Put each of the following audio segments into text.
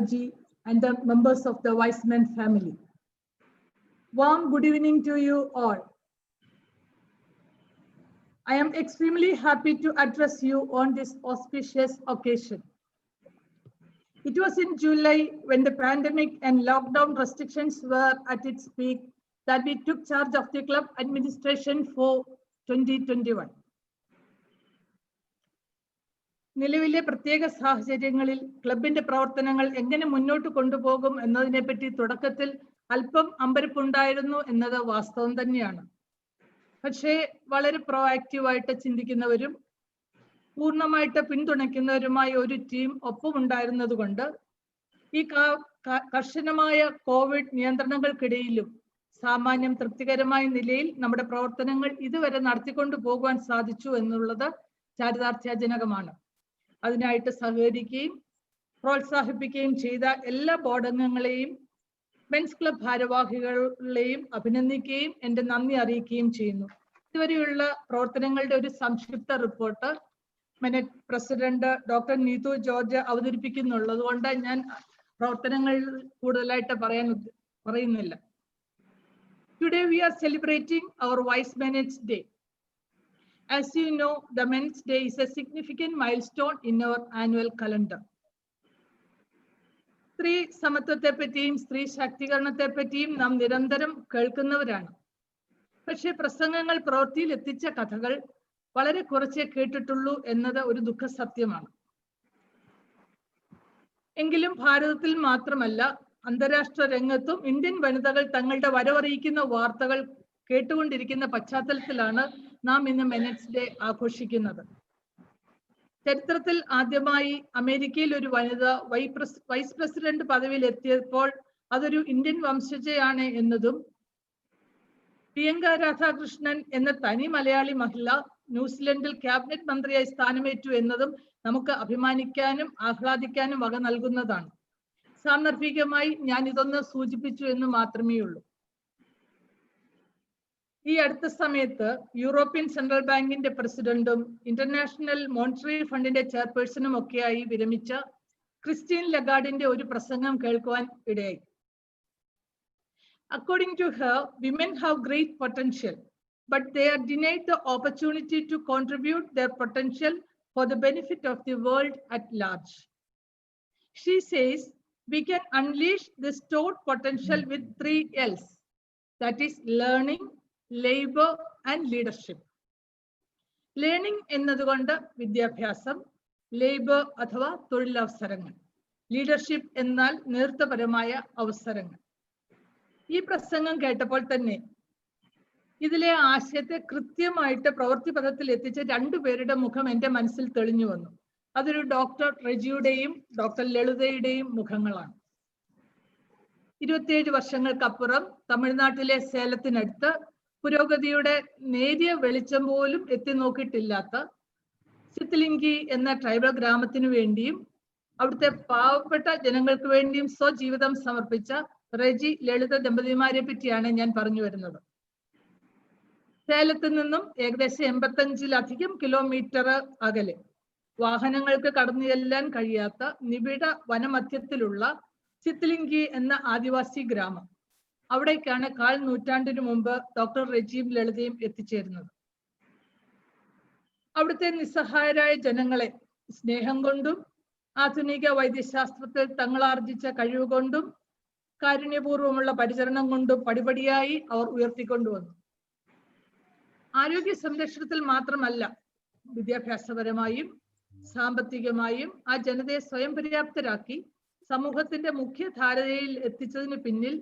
Ji and the members of the Wiseman family. Warm good evening to you all. I am extremely happy to address you on this auspicious occasion. It was in July when the pandemic and lockdown restrictions were at its peak that we took charge of the club administration for 2021. നിലവിലെ പ്രത്യേക സാഹചര്യങ്ങളിൽ ക്ലബിന്റെ പ്രവർത്തനങ്ങൾ എങ്ങനെ മുന്നോട്ട് കൊണ്ടുപോകും എന്നതിനെപ്പറ്റി തുടക്കത്തിൽ അല്പം അമ്പരപ്പുണ്ടായിരുന്നു എന്നത് വാസ്തവം തന്നെയാണ്. പക്ഷേ വളരെ പ്രോആക്റ്റീവായിട്ട് ചിന്തിക്കുന്നവരും പൂർണ്ണമായിട്ട് പിന്തുണയ്ക്കുന്നവരുമായ ഒരു ടീം ഒപ്പമുണ്ടായിരുന്നത് കൊണ്ട് ഈ കർശനമായ കോവിഡ് നിയന്ത്രണങ്ങൾക്കിടയിലും സാമാന്യം തൃപ്തികരമായ നിലയിൽ നമ്മുടെ പ്രവർത്തനങ്ങൾ ഇതുവരെ നടത്തിക്കൊണ്ടു പോകുവാൻ സാധിച്ചു എന്നുള്ളത് ചാരിതാർത്ഥ്യജനകമാണ്. അതിനായിട്ട് സഹകരിക്കുകയും പ്രോത്സാഹിപ്പിക്കുകയും ചെയ്ത എല്ലാ ബോർഡ് അംഗങ്ങളെയും മെൻസ് ക്ലബ് ഭാരവാഹികളെയും അഭിനന്ദിക്കുകയും എൻ്റെ നന്ദി അറിയിക്കുകയും ചെയ്യുന്നു. ഇതുവരെയുള്ള പ്രവർത്തനങ്ങളുടെ ഒരു സംക്ഷിപ്ത റിപ്പോർട്ട് മെനറ്റ് പ്രസിഡന്റ് ഡോക്ടർ നീതു ജോർജ് അവതരിപ്പിക്കുന്നുള്ളത് കൊണ്ട് ഞാൻ പ്രവർത്തനങ്ങൾ കൂടുതലായിട്ട് പറയുന്നില്ല. Today we are celebrating our Wiseman's Day. As you know, the Men's Day is a significant milestone in our annual calendar. സ്ത്രീ സമത്വത്തെ പറ്റിയും സ്ത്രീ ശാക്തീകരണത്തെ പറ്റിയും നാം നിരന്തരം കേൾക്കുന്നവരാണ്. പക്ഷേ പ്രസംഗങ്ങൾ പ്രവൃത്തിയിൽ എത്തിച്ച കഥകൾ വളരെ കുറച്ചേ കേട്ടിട്ടുള്ളൂ എന്നത് ഒരു ദുഃഖസത്യമാണ്. എങ്കിലും ഭാരതത്തിൽ മാത്രമല്ല അന്താരാഷ്ട്ര രംഗത്തും ഇന്ത്യൻ വനിതകൾ തങ്ങളുടെ വരവറിയിക്കുന്ന വാർത്തകൾ കേട്ടുകൊണ്ടിരിക്കുന്ന പശ്ചാത്തലത്തിലാണ് നാം ഇന്ന് മെൻസ് ഡേ ആഘോഷിക്കുന്നത്. ചരിത്രത്തിൽ ആദ്യമായി അമേരിക്കയിൽ ഒരു വനിത വൈസ് പ്രസിഡന്റ് പദവിയിൽ എത്തിയപ്പോൾ അതൊരു ഇന്ത്യൻ വംശജയാണ് എന്നതും പ്രിയങ്ക രാധാകൃഷ്ണൻ എന്ന തനി മലയാളി മഹിള ന്യൂസിലൻഡിൽ ക്യാബിനറ്റ് മന്ത്രിയായി സ്ഥാനമേറ്റു എന്നതും നമുക്ക് അഭിമാനിക്കാനും ആഹ്ലാദിക്കാനും വക നൽകുന്നതാണ്. സാന്ദർഭികമായി ഞാൻ ഇതൊന്ന് സൂചിപ്പിച്ചു എന്ന് മാത്രമേ ഉള്ളൂ. ഈ അടുത്ത സമയത്ത് യൂറോപ്യൻ സെൻട്രൽ ബാങ്കിന്റെ പ്രസിഡന്റും ഇന്റർനാഷണൽ മോണിറ്ററി ഫണ്ടിന്റെ ചെയർപേഴ്സണും ഒക്കെയായി വിരമിച്ച ക്രിസ്റ്റീൻ ലഗാർഡിന്റെ ഒരു പ്രസംഗം കേൾക്കുവാൻ ഇടയായി. According to her, women have great potential, but they are denied the opportunity to contribute their potential for the benefit of the world at large. She says we can unleash this stored potential with 3 L's, that is learning, labor and leadership. Learning എന്നതുകൊണ്ട് വിദ്യാഭ്യാസം, labour അഥവാ തൊഴിലവസരങ്ങൾ, leadership എന്നാൽ നേതൃത്വപരമായ അവസരങ്ങൾ. ഈ പ്രസംഗം കേട്ടപ്പോൾ തന്നെ ഇതിലെ ആശയത്തെ കൃത്യമായിട്ട് പ്രവൃത്തിപഥത്തിൽ എത്തിച്ച 2 പേരുടെ മുഖം എൻ്റെ മനസ്സിൽ തെളിഞ്ഞു വന്നു. അതൊരു ഡോക്ടർ റെജിയുടെയും ഡോക്ടർ ലളിതയുടെയും മുഖങ്ങളാണ്. 27 വർഷങ്ങൾക്കപ്പുറം തമിഴ്നാട്ടിലെ സേലത്തിനടുത്ത് പുരോഗതിയുടെ നേരിയ വെളിച്ചം പോലും എത്തി നോക്കിയിട്ടില്ലാത്ത സിത്ലിംഗി എന്ന ട്രൈബൽ ഗ്രാമത്തിനു വേണ്ടിയും അവിടുത്തെ പാവപ്പെട്ട ജനങ്ങൾക്ക് വേണ്ടിയും സ്വജീവിതം സമർപ്പിച്ച റെജി ലളിത ദമ്പതിമാരെ പറ്റിയാണ് ഞാൻ പറഞ്ഞു വരുന്നത്. സേലത്ത് നിന്നും ഏകദേശം 85-ലധികം കിലോമീറ്റർ അകലെ വാഹനങ്ങൾക്ക് കടന്നു ചെല്ലാൻ കഴിയാത്ത നിബിഡ വനമധ്യത്തിലുള്ള സിത്ലിംഗി എന്ന ആദിവാസി ഗ്രാമം, അവിടേക്കാണ് 1/4 നൂറ്റാണ്ടിനു മുമ്പ് ഡോക്ടർ റെജിയും ലളിതയും എത്തിച്ചേരുന്നത്. അവിടുത്തെ നിസ്സഹായരായ ജനങ്ങളെ സ്നേഹം കൊണ്ടും ആധുനിക വൈദ്യശാസ്ത്രത്തിൽ തങ്ങളാർജിച്ച കഴിവ് കൊണ്ടും കാരുണ്യപൂർവ്വമുള്ള പരിചരണം കൊണ്ടും പടിപടിയായി അവർ ഉയർത്തിക്കൊണ്ടുവന്നു. ആരോഗ്യ സംരക്ഷണത്തിൽ മാത്രമല്ല, വിദ്യാഭ്യാസപരമായും സാമ്പത്തികമായും ആ ജനതയെ സ്വയം പര്യാപ്തരാക്കി സമൂഹത്തിന്റെ മുഖ്യധാരയിൽ എത്തിച്ചതിന് പിന്നിൽ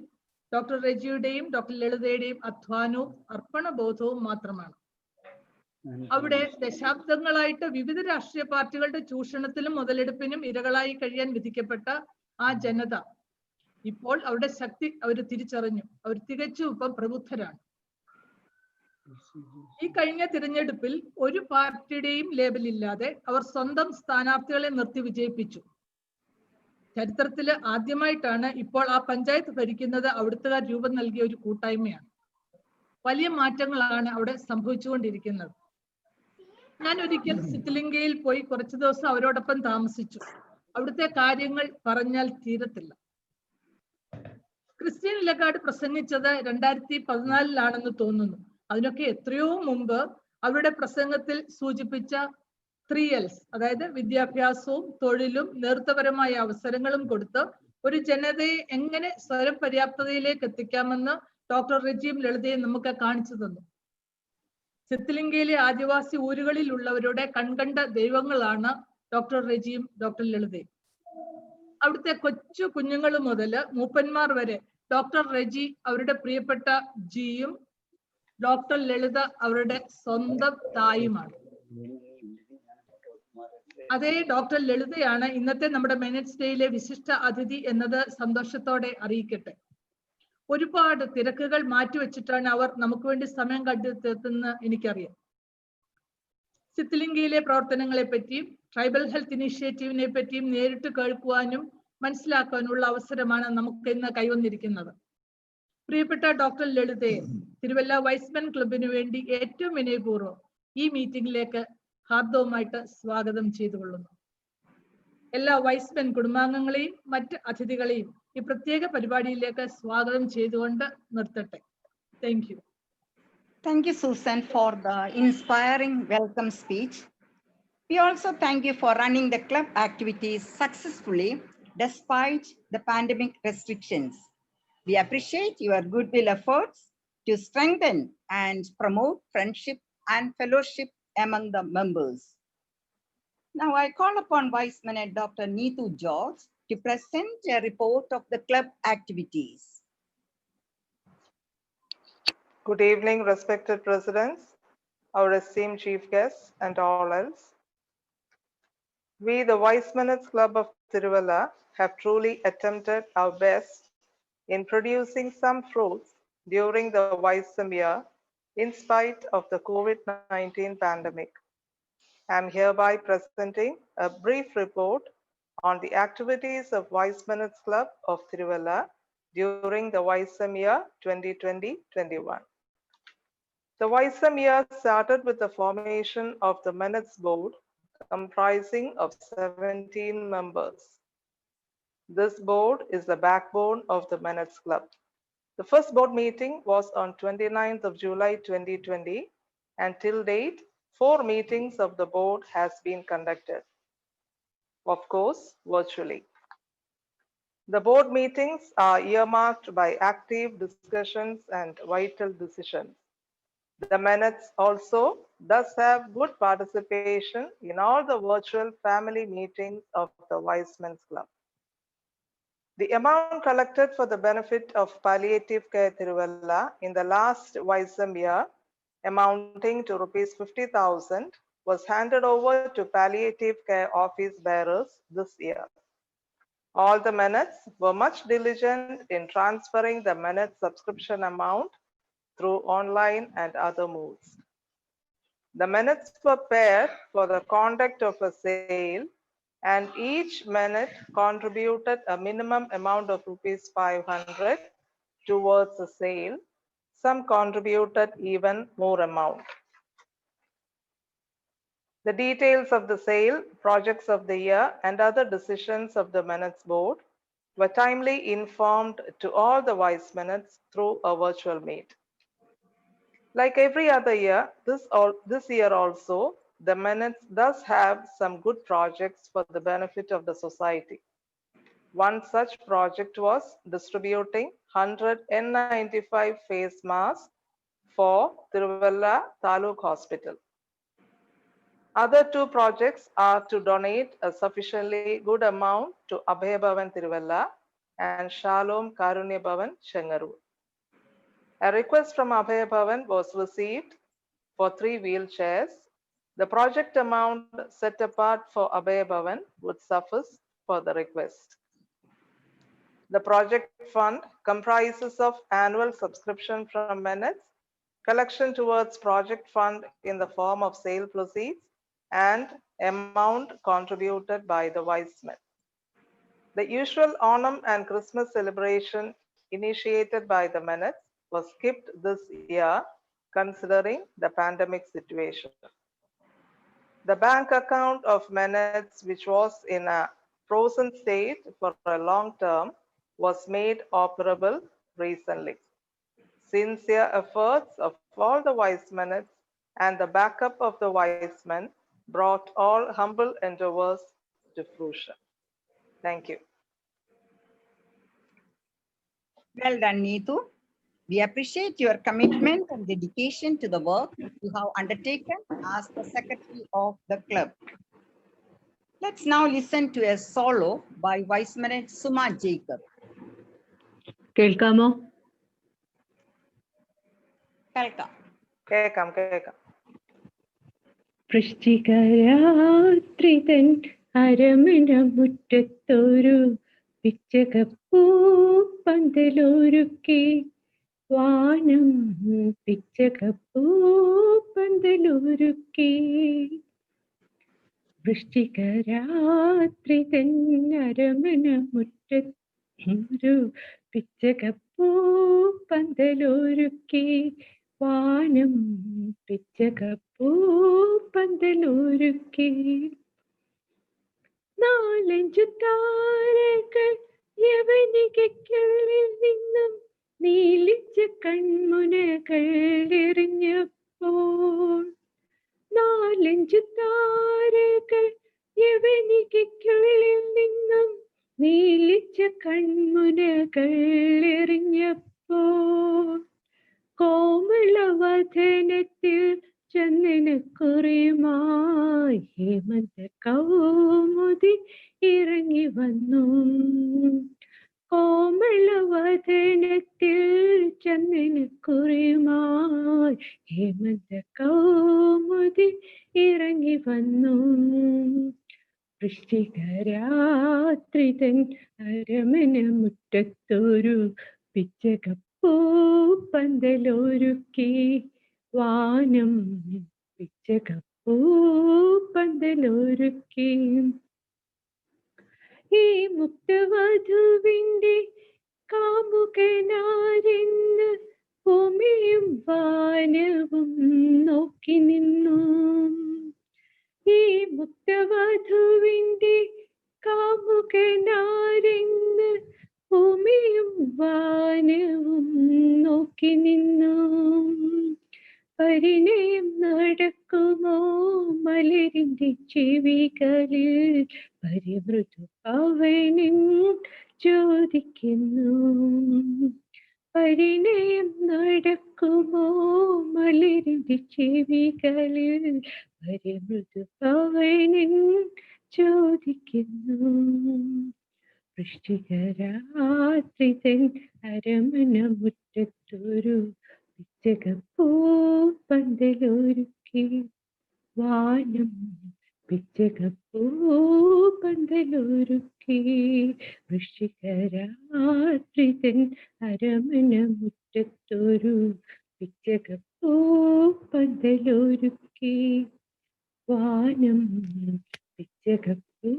ഡോക്ടർ റെജിയുടെയും ഡോക്ടർ ലളിതയുടെയും അധ്വാനവും അർപ്പണബോധവും മാത്രമാണ്. അവിടെ ദശാബ്ദങ്ങളായിട്ട് വിവിധ രാഷ്ട്രീയ പാർട്ടികളുടെ ചൂഷണത്തിലും മുതലെടുപ്പിനും ഇരകളായി കഴിയാൻ വിധിക്കപ്പെട്ട ആ ജനത ഇപ്പോൾ അവരുടെ ശക്തി അവർ തിരിച്ചറിഞ്ഞു. അവർ തികച്ചും ഇപ്പം പ്രബുദ്ധരാണ്. ഈ കഴിഞ്ഞ തിരഞ്ഞെടുപ്പിൽ ഒരു പാർട്ടിയുടെയും ലേബലില്ലാതെ അവർ സ്വന്തം സ്ഥാനാർത്ഥികളെ നിർത്തി വിജയിപ്പിച്ചു. ചരിത്രത്തിൽ ആദ്യമായിട്ടാണ് ഇപ്പോൾ ആ പഞ്ചായത്ത് ഭരിക്കുന്നത് അവിടുത്തുകാർ രൂപം നൽകിയ ഒരു കൂട്ടായ്മയാണ്. വലിയ മാറ്റങ്ങളാണ് അവിടെ സംഭവിച്ചുകൊണ്ടിരിക്കുന്നത്. ഞാൻ ഒരിക്കൽ സിത്ലിംഗയിൽ പോയി കുറച്ചു ദിവസം അവരോടൊപ്പം താമസിച്ചു. അവിടുത്തെ കാര്യങ്ങൾ പറഞ്ഞാൽ തീരത്തില്ല. ക്രിസ്റ്റീൻ ലഗാർഡ് പ്രസംഗിച്ചത് 2014 തോന്നുന്നു. അതിനൊക്കെ എത്രയോ മുമ്പ് അവരുടെ പ്രസംഗത്തിൽ സൂചിപ്പിച്ച 3Ls, അതായത് വിദ്യാഭ്യാസവും തൊഴിലും നേതൃത്വപരമായ അവസരങ്ങളും കൊടുത്ത് ഒരു ജനതയെ എങ്ങനെ സ്വയം പര്യാപ്തതയിലേക്ക് എത്തിക്കാമെന്ന് ഡോക്ടർ റജീം ലളിതയെ നമുക്ക് കാണിച്ചു തന്നു. സിത്തലിംഗയിലെ ആദിവാസി ഊരുകളിലുള്ളവരുടെ കൺകണ്ട ദൈവങ്ങളാണ് ഡോക്ടർ റജീം, ഡോക്ടർ ലളിതയും. അവിടുത്തെ കൊച്ചു കുഞ്ഞുങ്ങൾ മുതൽ മൂപ്പന്മാർ വരെ ഡോക്ടർ റജി അവരുടെ പ്രിയപ്പെട്ട ജിയും ഡോക്ടർ ലളിത അവരുടെ സ്വന്തം തായുമാണ്. അതേ ഡോക്ടർ ലളിതയാണ് ഇന്നത്തെ നമ്മുടെ മെനറ്റ്സ് ഡേയിലെ വിശിഷ്ട അതിഥി എന്നത് സന്തോഷത്തോടെ അറിയിക്കട്ടെ. ഒരുപാട് തിരക്കുകൾ മാറ്റിവെച്ചിട്ടാണ് അവർ നമുക്ക് വേണ്ടി സമയം കണ്ടെത്തുന്ന എനിക്കറിയാം. സിത്തലിംഗയിലെ പ്രവർത്തനങ്ങളെ പറ്റിയും ട്രൈബൽ ഹെൽത്ത് ഇനീഷ്യേറ്റീവിനെ പറ്റിയും നേരിട്ട് കേൾക്കുവാനും മനസ്സിലാക്കാനുള്ള അവസരമാണ് നമുക്ക് ഇന്ന് കൈവന്നിരിക്കുന്നത്. പ്രിയപ്പെട്ട ഡോക്ടർ ലളിതയെ തിരുവല്ല വൈസ്മെൻ ക്ലബിന് വേണ്ടി ഏറ്റവും വിനയപൂർവ്വം ഈ മീറ്റിംഗിലേക്ക് ഹാർദവുമായിട്ട് സ്വാഗതം ചെയ്തുകൊള്ളുന്നു. എല്ലാ വൈസ്മെൻ കുടുംബാംഗങ്ങളെയും മറ്റ് അതിഥികളെയും ഈ പ്രത്യേക പരിപാടിയിലേക്ക് സ്വാഗതം ചെയ്തുകൊണ്ട് നിർത്തട്ടെ. Thank you. Thank you, Susan, for the inspiring welcome speech. We also thank you for running the club activities successfully despite the pandemic restrictions. We appreciate your goodwill efforts to strengthen and promote friendship and fellowship among the members. Now I call upon Vice Mayor Dr. Neetu George to present a report of the club activities. Good evening, respected presidents, our esteemed chief guests, and all else. We, the Wise Minutes Club of Tiruvalla, have truly attempted our best in producing some fruits during the Wisdom year in spite of the COVID-19 pandemic. I am hereby presenting a brief report on the activities of Wise Minutes Club of Tiruvalla during the Wisdom year 2020-21. The Wisdom year started with the formation of the Minutes Board comprising of 17 members. This board is the backbone of the Minutes Club. The first board meeting was on 29th of July 2020, and till date, 4 meetings of the board has been conducted, of course, virtually. The board meetings are earmarked by active discussions and vital decisions. The minutes also does have good participation in all the virtual family meetings of the Wise Men's Club. The amount collected for the benefit of palliative care Tiruvalla in the last Wisdom year, amounting to rupees 50,000, was handed over to palliative care office bearers this year. All the minutes were much diligent in transferring the minute subscription amount through online and other modes. The minutes were paired for the conduct of a sale, and each minute contributed a minimum amount of rupees 500 towards the sale. Some contributed even more amount. The details of the sale, projects of the year, and other decisions of the minutes board were timely informed to all the Wise Minutes through a virtual meet. Like every other year, this year also, the minutes does have some good projects for the benefit of the society. One such project was distributing 100 N95 face masks for Tiruvalla Taluk Hospital. Other 2 projects are to donate a sufficiently good amount to Abhay Bhavan Tiruvalla and Shalom Karunya Bhavan Chengarur. A request from Abhay Bhavan was received for 3 wheelchairs. The project amount set apart for Abhay Bhavan would suffice for the request. The project fund comprises of annual subscription from minutes, collection towards project fund in the form of sale proceeds, and amount contributed by the Wise Men. The usual Onam and Christmas celebration initiated by the minutes was skipped this year considering the pandemic situation. The bank account of minutes, which was in a frozen state for a long term, was made operable recently. Sincere efforts of all the wise minutes and the backup of the wise men brought all humble endeavors to fruition. Thank you. Well done, Neetu. We appreciate your commitment and dedication to the work you have undertaken as the secretary of the club. Let's now listen to a solo by Vice Minister Suma Jacob. കേൾക്കാമോ? Welcome. കേൾക്കാം. വൃശ്ചികരാത്രിതൻ അരമന മുറ്റത്തൊരു പിച്ചകപ്പൂ പന്തലൊരുക്കി വാനം പിച്ചകപ്പൂ പന്തലൊരുക്കി വൃശ്ചികരാത്രിതൻ അരമന മുറ്റത്തൊരു പിച്ചകപ്പൂ പന്തലൊരുക്കി വാനം പിച്ചകപ്പൂ പന്തലൊരുക്കി നാലഞ്ചു താരകൾ യവനികയ്ക്കുള്ളിൽ നിന്നും നീലിച്ച കൺമുനകൾ എറിഞ്ഞപ്പോൾ നാലഞ്ചു താരകൾ യവനികയ്ക്കുള്ളിൽ നിന്നും നീലിച്ച കൺമുനകൾ എറിഞ്ഞപ്പോൾ കോമളവദനത്തിൽ ചന്ദനക്കുറിയുമായി ഹേമന്ത കൗമുദി ഇറങ്ങി വന്നു. കോമളവദനത്തിൽ ചന്ദനക്കുറിയുമായി ഹേമന്ത കൗമുദി ഇറങ്ങി വന്നു. വൃശ്ചികരാത്രിതൻ അരമന മുറ്റത്തൊരു പിച്ചകപ്പൂ പന്തലൊരുക്കി വാനം പിച്ചകപ്പൂ പന്തലൊരുക്കി. ഈ മുക്തവധുവിന്റെ കാമുകനാരെന്ന് ഭൂമിയും വാനവും നോക്കി നിന്നു. ഈ മുക്തവധുവിന്റെ കാമുകനാരെന്ന് ഭൂമിയും വാനവും നോക്കി നിന്നു. പരിണയം നടക്കുമോ മലരിന്റെ ചെവികളിൽ പരിമൃദു പവനൻ ചോദിക്കുന്നു. പരിണയം നടക്കുമോ മലരിന്റെ ചെവികളിൽ പരിമൃദു പവനൻ ചോദിക്കുന്നു. വൃശ്ചികരാത്രിതൻ അരമന മുറ്റത്തൊരു പിച്ചകപ്പൂ പന്തലൊരുക്കി വാനം പിച്ചകപ്പൂ പന്തലൊരുക്കി. വൃശ്ചികരാത്രിതൻ അരമന മുറ്റത്തൊരു പിച്ചകപ്പൂ പന്തലൊരുക്കി വാനം പിച്ചകപ്പൂ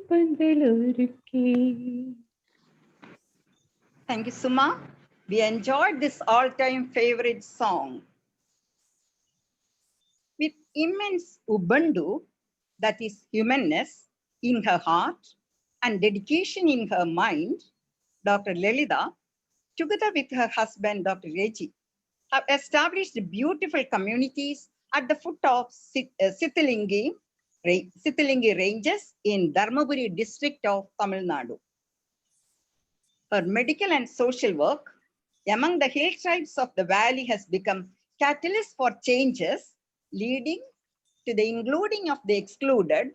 പന്തലൊരുക്കി. Thank you, Suma. We enjoyed this all-time favorite song. With immense ubuntu, that is humanness, in her heart and dedication in her mind, Dr. Lelita, together with her husband, Dr. Reji, have established beautiful communities at the foot of Sithilingi ranges in Dharmaburi district of Tamil Nadu. Her medical and social work among the hill tribes of the valley has become catalyst for changes, leading to the including of the excluded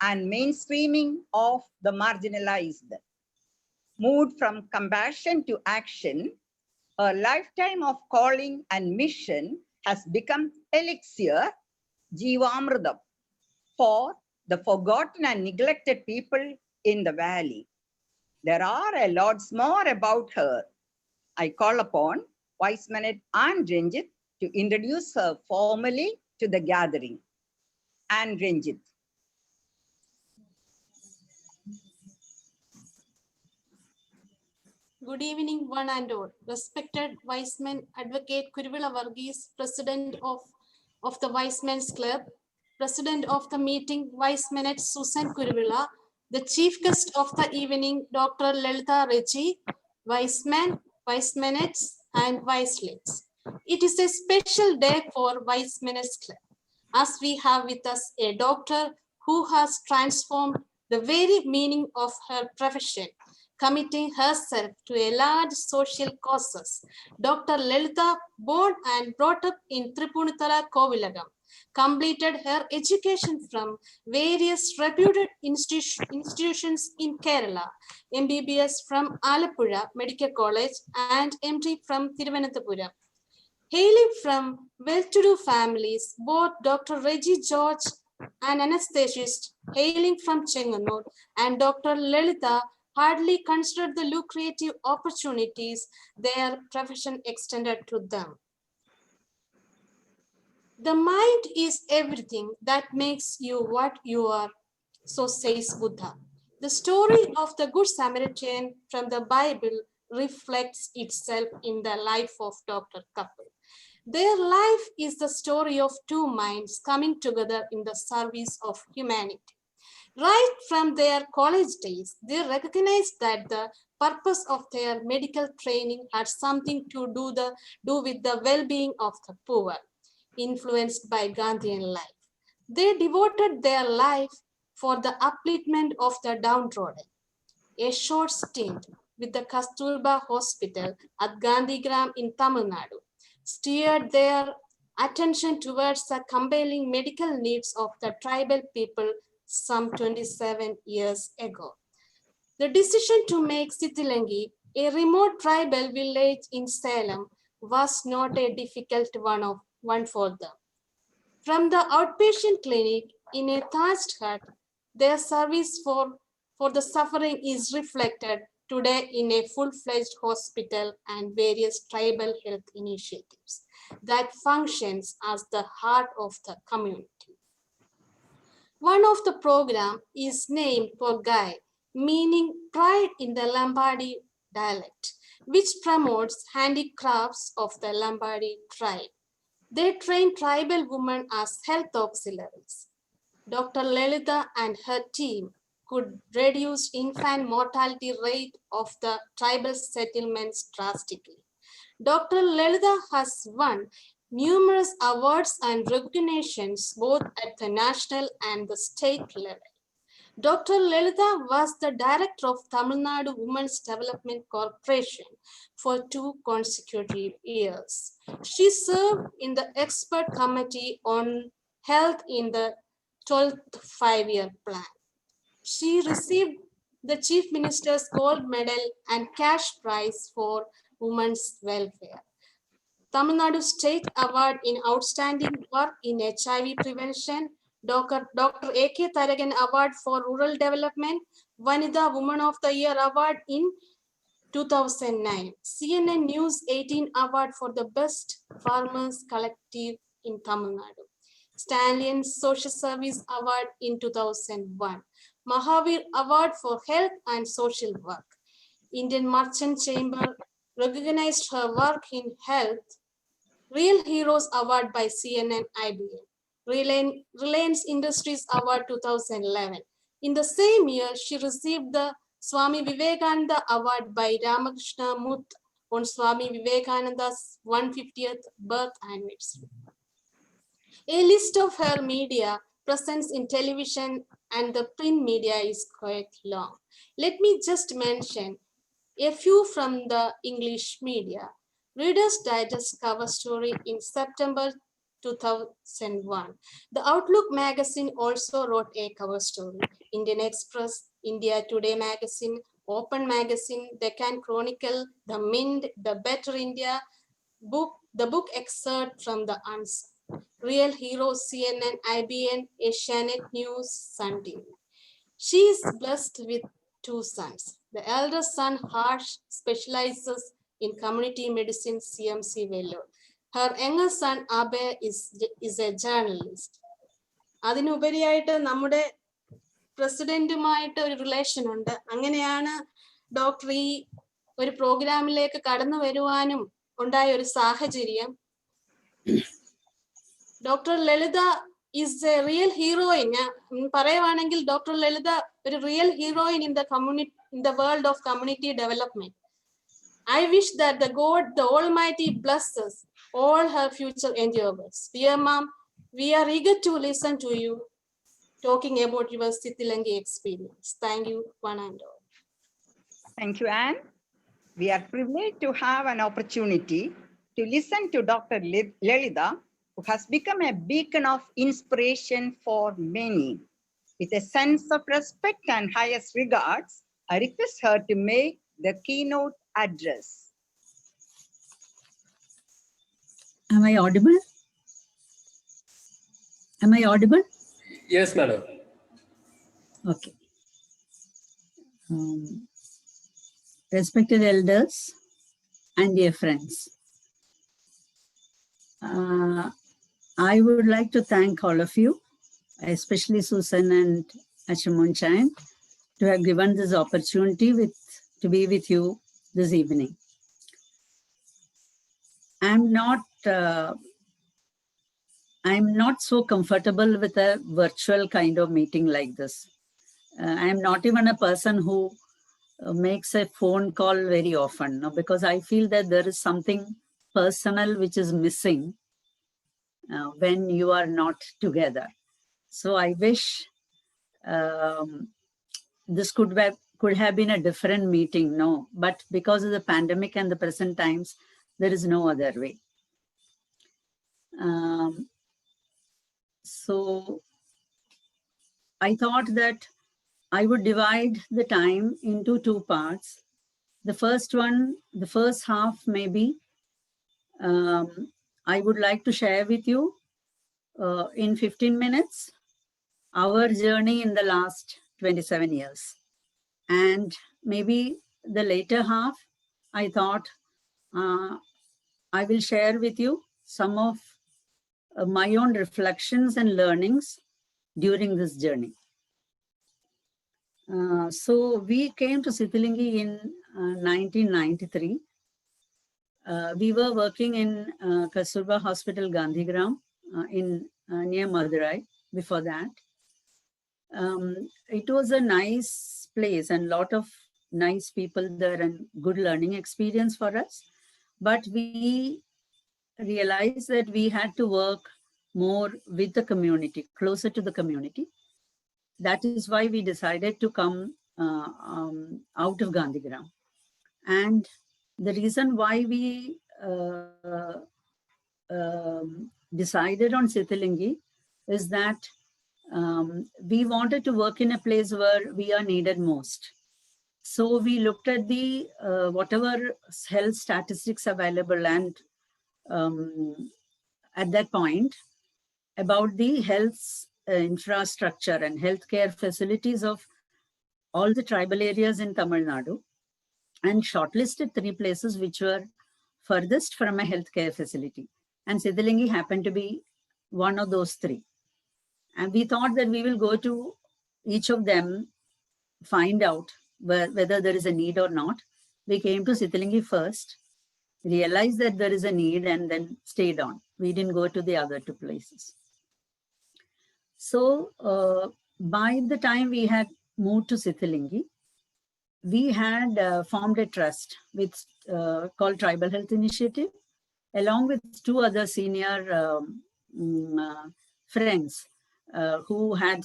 and mainstreaming of the marginalized. Moved from compassion to action, her lifetime of calling and mission has become elixir, Jeevamrudam, for the forgotten and neglected people in the valley. There are a lot more about her. I call upon Vice Minister Anne Ranjit to introduce her formally to the gathering. Anne Ranjit. Good evening, one and all. Respected Viceman Advocate Kuruvilla Varghese, President of the Vicemen's Club, President of the meeting, Vice Minister Susan Kuruvilla, The chief guest of the evening, Dr. Lalitha Reggie, Wiseman, Wisemanets, and Wiselets. It is a special day for Wisemanets Club, as we have with us a doctor who has transformed the very meaning of her profession, committing herself to a large social causes. Dr. Lalitha, born and brought up in Tripunithara, Kovilagam, completed her education from various reputed institutions in Kerala, MBBS from Alappuzha Medical College and MD from Thiruvananthapuram. Hailing from well-to-do families, both Dr. Reggie George, an anesthetist hailing from Chenganur, and Dr. Lalitha hardly considered the lucrative opportunities their profession extended to them. The mind is everything that makes you what you are, so says Buddha. The story of the Good Samaritan from the Bible reflects itself in the life of Dr. Kapil. Their life is the story of two minds coming together in the service of humanity. Right from their college days, they recognized that the purpose of their medical training had something to do with the well-being of the poor, influenced by Gandhian life. They devoted their life for the upliftment of the downtrodden. A short stint with the Kasturba Hospital at Gandhigram in Tamil Nadu steered their attention towards the compelling medical needs of the tribal people some 27 years ago. The decision to make Sithilangi a remote tribal village in Salem was not a difficult one for them. From the outpatient clinic in a thatched hut, their service for the suffering is reflected today in a full-fledged hospital and various tribal health initiatives that functions as the heart of the community. One of the program is named for Gai, meaning pride in the Lombardy dialect, which promotes handicrafts of the Lombardy tribe. They train tribal women as health auxiliaries. Dr. Lalitha and her team could reduce infant mortality rate of the tribal settlements drastically. Dr. Lalitha has won numerous awards and recognitions both at the national and the state level. Dr. Lalitha was the director of Tamil Nadu Women's Development Corporation for 2 consecutive years. She served in the expert committee on health in the 12th 5-year plan. She received the Chief Minister's Gold Medal and cash prize for women's welfare. Tamil Nadu State Award in Outstanding Work in HIV Prevention, Dr. A.K. Taragan Award for Rural Development, Vanida Woman of the Year Award in 2009, CNN News 18 Award for the Best Farmers Collective in Tamil Nadu, Stallion Social Service Award in 2001, Mahavir Award for Health and Social Work. Indian Merchant Chamber recognized her work in health. Real Heroes Award by CNN IBM. Reliance Industries Award 2011. In the same year, she received the Swami Vivekananda Award by Ramakrishna Muth on Swami Vivekananda's 150th birth anniversary. A list of her media presence in television and the print media is quite long. Let me just mention a few from the English media. Reader's Digest cover story in September 2001. The Outlook magazine also wrote a cover story. Indian Express, India Today magazine, Open magazine, Deccan Chronicle, The Mint, The Better India, the book excerpt from The Answer. Real Heroes, CNN, IBN, Asianet News, Sun TV. She is blessed with 2 sons. The elder son, Harsh, specializes in community medicine, CMC Vellore. Her younger son, Abhay, is a journalist. അതിനുപരിയായിട്ട് നമ്മുടെ പ്രസിഡന്റുമായിട്ട് ഒരു relation ഉണ്ട്. അങ്ങനെയാണ് doctor ഈ ഒരു പ്രോഗ്രാമിലേക്ക് കടന്നു വരുവാനും ഉണ്ടായ ഒരു സാഹചര്യം. Dr. Lalitha is a real heroine. പറയുവാണെങ്കിൽ Dr. Lalitha ഒരു real heroine in the community, in the world of community development. I wish that the God, the Almighty, blesses all her future endeavors. Dear Mom, we are eager to listen to you talking about your Sithilangi experience. Thank you, one and all. Thank you, Anne. We are privileged to have an opportunity to listen to Dr. Lalitha, who has become a beacon of inspiration for many. With a sense of respect and highest regards, I request her to make the keynote address. Am I audible? Am I audible? Yes, madam. Okay. Respected elders and dear friends, I would like to thank all of you, especially Susan and Achamunchain, to have given this opportunity to be with you this evening. I'm not so comfortable with a virtual kind of meeting like this. I'm not even a person who makes a phone call very often, no, because I feel that there is something personal which is missing when you are not together. So I wish this could have been a different meeting, no, but because of the pandemic and the present times, there is no other way. So I thought that I would divide the time into two parts. The first one, the first half maybe, I would like to share with you in 15 minutes our journey in the last 27 years. And maybe the later half, I thought I will share with you some of my own reflections and learnings during this journey. So we came to Sithilingi in 1993. We were working in Kasturba Hospital, Gandhigram, near Madurai before that. It was a nice place and a lot of nice people there and good learning experience for us. But we realized that we had to work more with the community, closer to the community. That is why we decided to come out of Gandhigram. And the reason why we decided on Sithilingi is that we wanted to work in a place where we are needed most. So we looked at the whatever health statistics available and at that point about the health infrastructure and healthcare facilities of all the tribal areas in Tamil Nadu, and shortlisted 3 places which were furthest from a healthcare facility. And Sithilingi happened to be one of those 3. And we thought that we will go to each of them, find out whether there is a need or not. We came to Sithilingi first, realized that there is a need, and then stayed on. We didn't go to the other 2 places. So by the time we had moved to Sithilingi, we had formed a trust with called Tribal Health Initiative, along with 2 other senior friends who had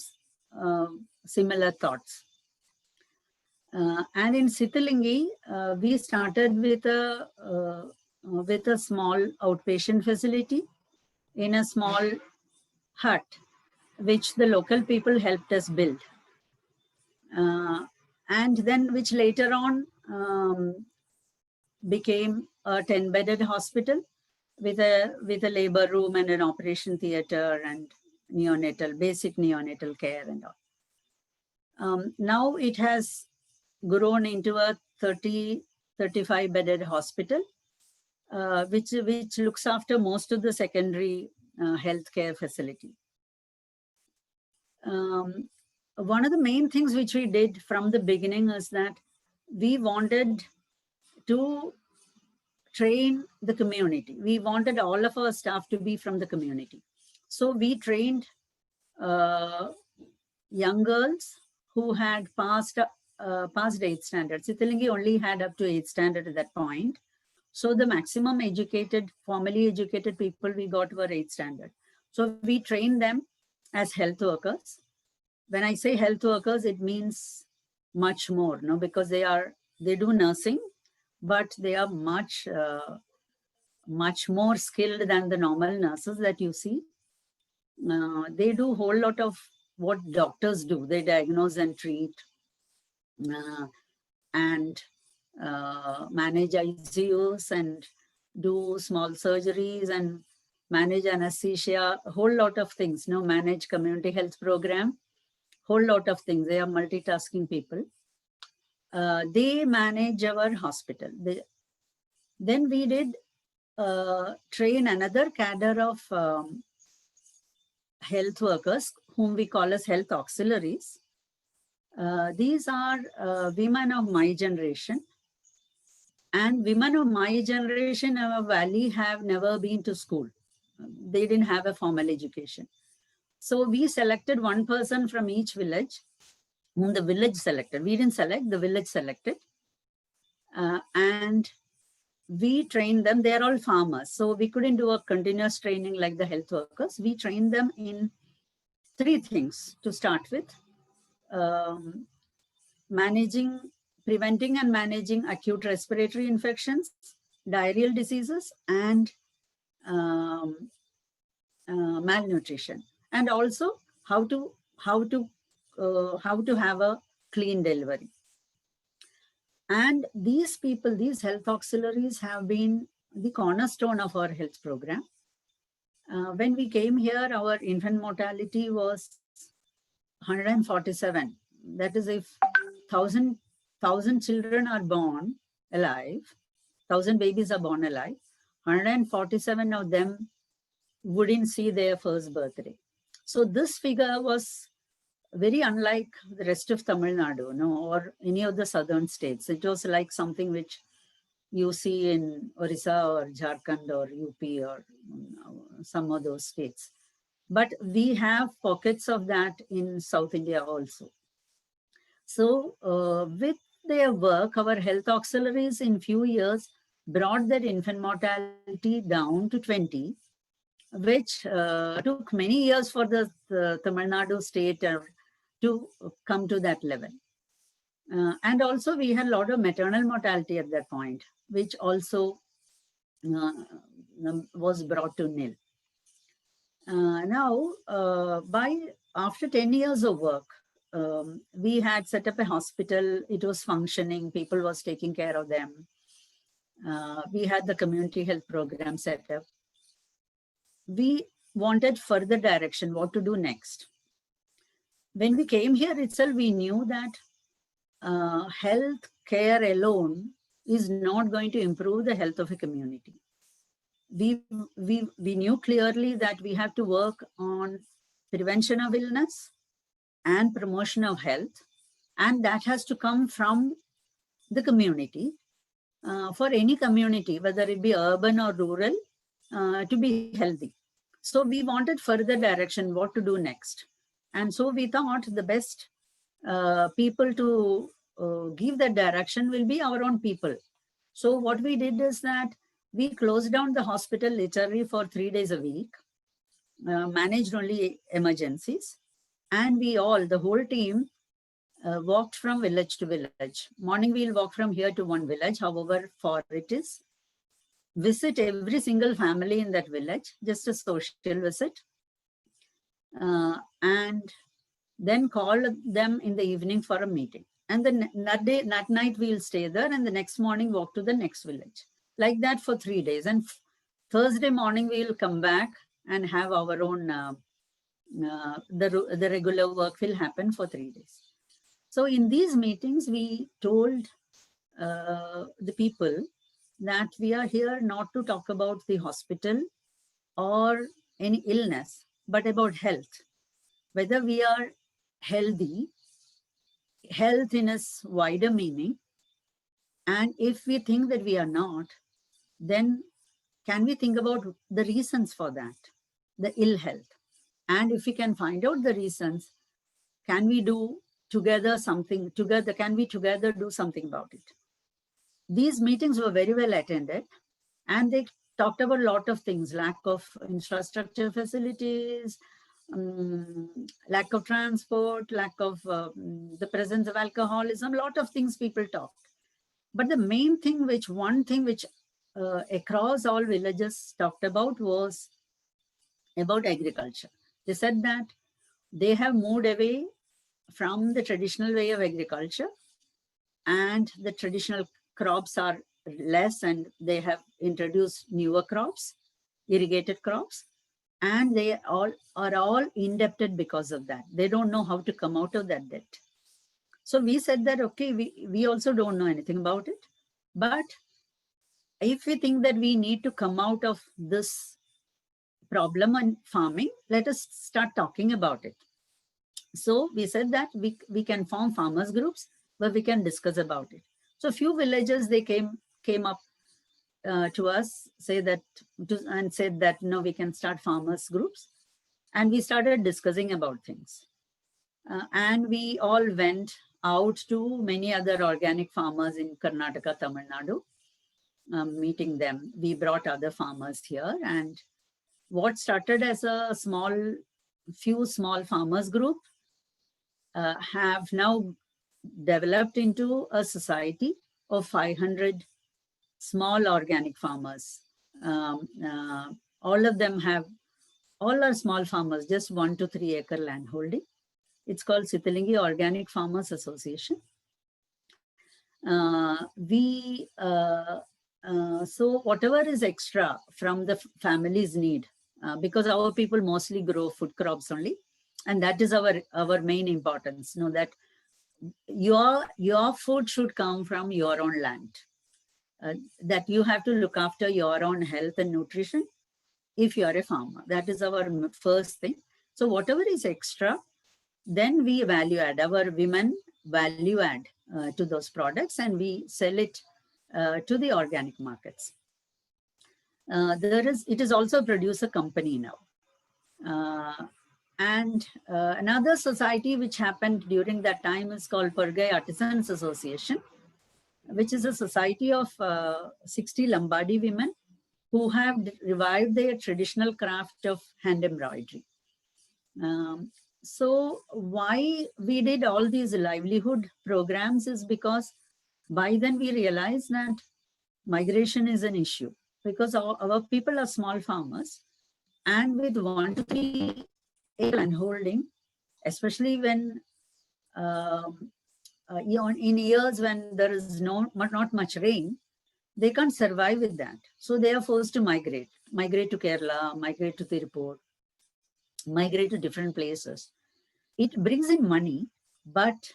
similar thoughts. And in Sithilingi, we started with a small outpatient facility in a small hut, which the local people helped us build. And then which later on became a 10-bedded hospital with a labor room and an operation theater and basic neonatal care and all. Now it has grown into a 35-bedded hospital, which looks after most of the secondary healthcare facility. One of the main things which we did from the beginning is that we wanted to train the community. We wanted all of our staff to be from the community. So we trained young girls who had passed 8th standard. Sitalingi only had up to 8th standard at that point. So the maximum educated, formally educated people we got were 8th standard. So we trained them as health workers. When I say health workers, it means much more, no, because they do nursing, but they are much more skilled than the normal nurses that you see. They do a whole lot of what doctors do. They diagnose and treat and manage ICUs and do small surgeries and manage anesthesia, a whole lot of things, no, manage community health program, whole lot of things. They are multitasking people. They manage our hospital. Then we did train another cadre of health workers, whom we call as health auxiliaries. These are women of my generation. And women of my generation in our valley have never been to school. They didn't have a formal education. So we selected one person from each village, whom the village selected. We didn't select, the village selected. And we trained them. They're all farmers. So we couldn't do a continuous training like the health workers. We trained them in 3 things to start with. Preventing and managing acute respiratory infections, diarrheal diseases, and malnutrition, and also how to have a clean delivery. And these people, these health auxiliaries, have been the cornerstone of our health program. When we came here, our infant mortality was 147. That is, if 1,000 children are born alive, 1,000 babies are born alive, 147 of them wouldn't see their first birthday. So this figure was very unlike the rest of Tamil Nadu, no, or any of the southern states. It was like something which you see in Orissa or Jharkhand or UP or some of those states. But we have pockets of that in South India also. So with their work, our health auxiliaries in few years brought their infant mortality down to 20, which took many years for the Tamil Nadu state to come to that level. And also we had a lot of maternal mortality at that point, which also was brought to nil. Now, after 10 years of work, we had set up a hospital. It was functioning. People was taking care of them. We had the community health program set up. We wanted further direction, what to do next. When we came here itself, we knew that health care alone is not going to improve the health of a community. We knew clearly that we have to work on prevention of illness and promotion of health, and that has to come from the community. For any community, whether it be urban or rural, to be healthy. So we wanted further direction, what to do next. And so we thought the best people to give that direction will be our own people. So what we did is that we closed down the hospital literally for 3 days a week, managed only emergencies. And we all, the whole team, walked from village to village. Morning we'll walk from here to one village, however far it is. Visit every single family in that village, just a social visit. And then call them in the evening for a meeting. And then that night we'll stay there, and the next morning walk to the next village. Like that for 3 days. And Thursday morning we'll come back and have our own, the regular work will happen for 3 days. So in these meetings, we told the people that we are here not to talk about the hospital or any illness, but about health. Whether we are healthy, health in its wider meaning, and if we think that we are not, then can we think about the reasons for that, the ill health? And if we can find out the reasons, can we do together something together? Can we together do something about it? These meetings were very well attended, and they talked about a lot of things: lack of infrastructure facilities, lack of transport, lack of the presence of alcoholism, a lot of things people talked. But the main thing, one thing which across all villages talked about was about agriculture. They said that they have moved away from the traditional way of agriculture, and the traditional crops are less, and they have introduced newer crops, irrigated crops, and they are all indebted because of that. They don't know how to come out of that debt. So we said that, okay, we also don't know anything about it, but if we think that we need to come out of this problem on farming, let us start talking about it. So we said that we can form farmers groups where we can discuss about it. So a few villages, they came up to us, said that, no, we can start farmers groups. And we started discussing about things. And we all went out to many other organic farmers in Karnataka, Tamil Nadu, meeting them. We brought other farmers here, and what started as a few small farmers group have now developed into a society of 500 small organic farmers. All are small farmers, just 1 to 3 acre land holding. It's called Sithalingi Organic Farmers Association. So whatever is extra from the family's need, because our people mostly grow food crops only, and that is our main importance. Know that your food should come from your own land. That you have to look after your own health and nutrition if you are a farmer. That is our first thing. So whatever is extra, then we value add. Our women value add to those products, and we sell it to the organic markets. It is also a producer company now. Another society which happened during that time is called Porgai Artisans Association, which is a society of 60 Lambadi women who have revived their traditional craft of hand embroidery. So why we did all these livelihood programs is because by then we realized that migration is an issue, because our people are small farmers, and with 1 to 3 acre land holding, especially when in years when there is not much rain, they can't survive with that. So they are forced to migrate to Kerala, migrate to Tirupur, migrate to different places. It brings in money, but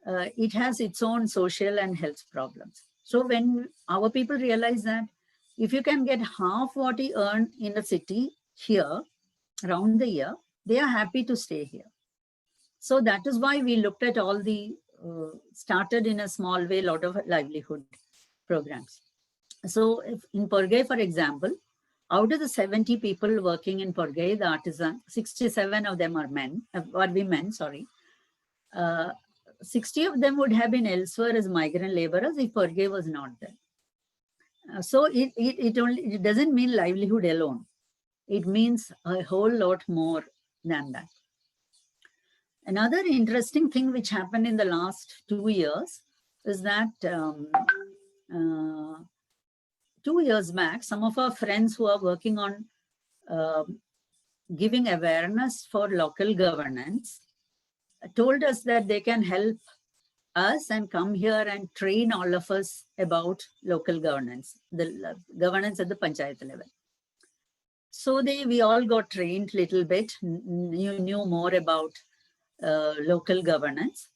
it has its own social and health problems. So when our people realize that if you can get half what you earn in the city here around the year, they are happy to stay here. So that is why we looked at all the, started in a small way, a lot of livelihood programs. So if in Porgai, for example, out of the 70 people working in Porgai, the artisan, 67 of them are women, sorry. 60 of them would have been elsewhere as migrant laborers if Porgai was not there. So it doesn't mean livelihood alone. It means a whole lot more than that. Another interesting thing which happened in the last 2 years is that 2 years back, some of our friends who are working on giving awareness for local governance told us that they can help us and come here and train all of us about local governance, the governance at the panchayat level. So we all got trained a little bit, you knew more about local governance.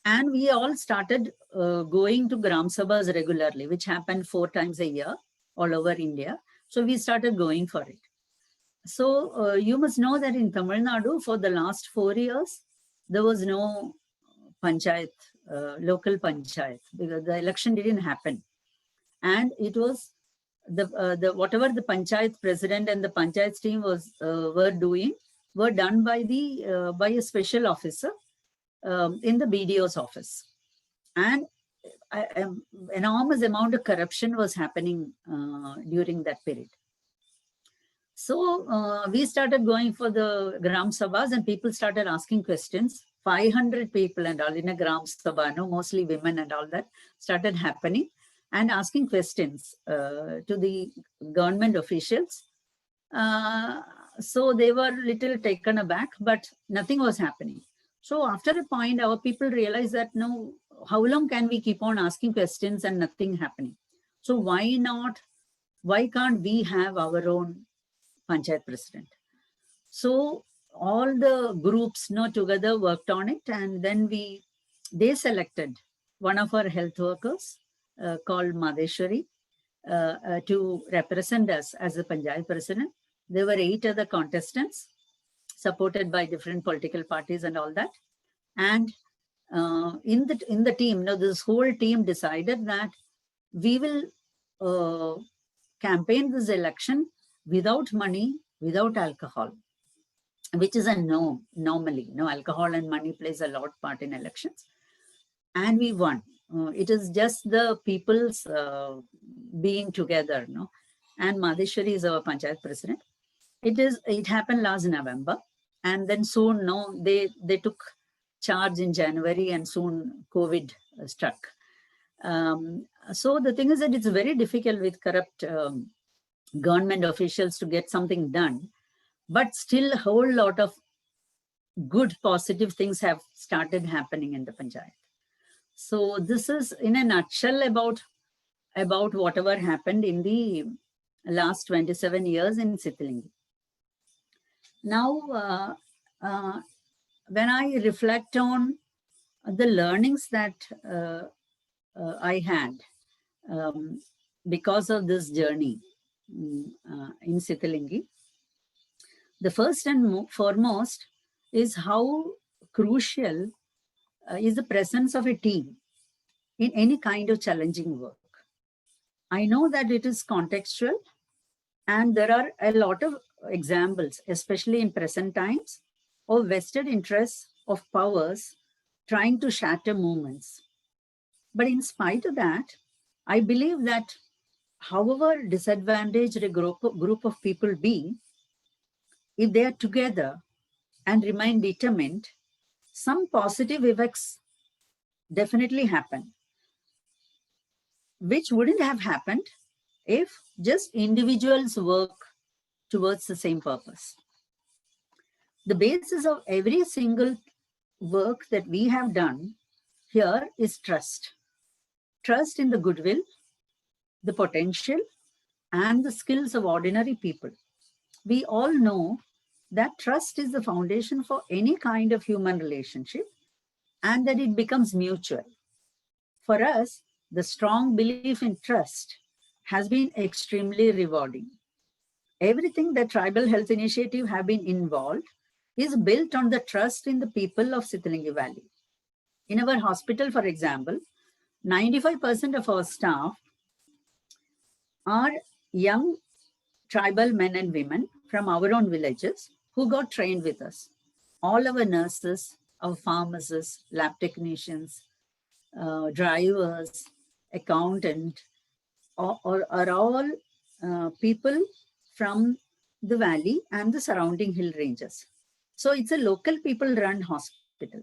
And we all started going to Gram Sabhas regularly, which happened 4 times a year all over India. So we started going for it. So you must know that in Tamil Nadu, for the last 4 years, there was no panchayat, local panchayat, because the election didn't happen. And it was whatever the panchayat president and the panchayat team were doing were done by by a special officer in the BDO's office. And enormous amount of corruption was happening during that period. So we started going for the Gram Sabhas and people started asking questions. 500 people and all in a Gram Sabha, no, mostly women and all that started happening and asking questions to the government officials. So they were little taken aback, but nothing was happening. So after a point, our people realized that, no, how long can we keep on asking questions and nothing happening? So why can't we have our own Panchayat president? So all the groups together worked on it, and then they selected one of our health workers called Madheshwari to represent us as the Panchayat president. There were 8 other contestants supported by different political parties and all that. And in the team, this whole team decided that we will campaign this election without money, without alcohol, which is a no, normally. Alcohol and money plays a lot part in elections. And we won. It is just the people's being together, and Madheshwari is our Panchayat president. It happened last November, and then soon, they took charge in January, and soon COVID struck. So the thing is that it's very difficult with corrupt government officials to get something done, but still a whole lot of good positive things have started happening in the Panchayat. So this is in a nutshell about whatever happened in the last 27 years in Sithilingi. Now, when I reflect on the learnings that I had because of this journey in Sithilingi, the first and foremost is how crucial is the presence of a team in any kind of challenging work. I know that it is contextual, and there are a lot of examples, especially in present times, of vested interests of powers trying to shatter movements. But in spite of that, I believe that however disadvantaged a group of people be, if they are together and remain determined, some positive effects definitely happen, which wouldn't have happened if just individuals work towards the same purpose. The basis of every single work that we have done here is trust. Trust in the goodwill, the potential, and the skills of ordinary people. We all know that trust is the foundation for any kind of human relationship, and that it becomes mutual. For us, the strong belief in trust has been extremely rewarding. Everything that Tribal Health Initiative have been involved is built on the trust in the people of Sithilingi Valley. In our hospital, for example, 95% of our staff are young tribal men and women from our own villages who got trained with us. All our nurses, our pharmacists, lab technicians, drivers, accountant, are all people from the valley and the surrounding hill ranges. So it's a local people run hospital.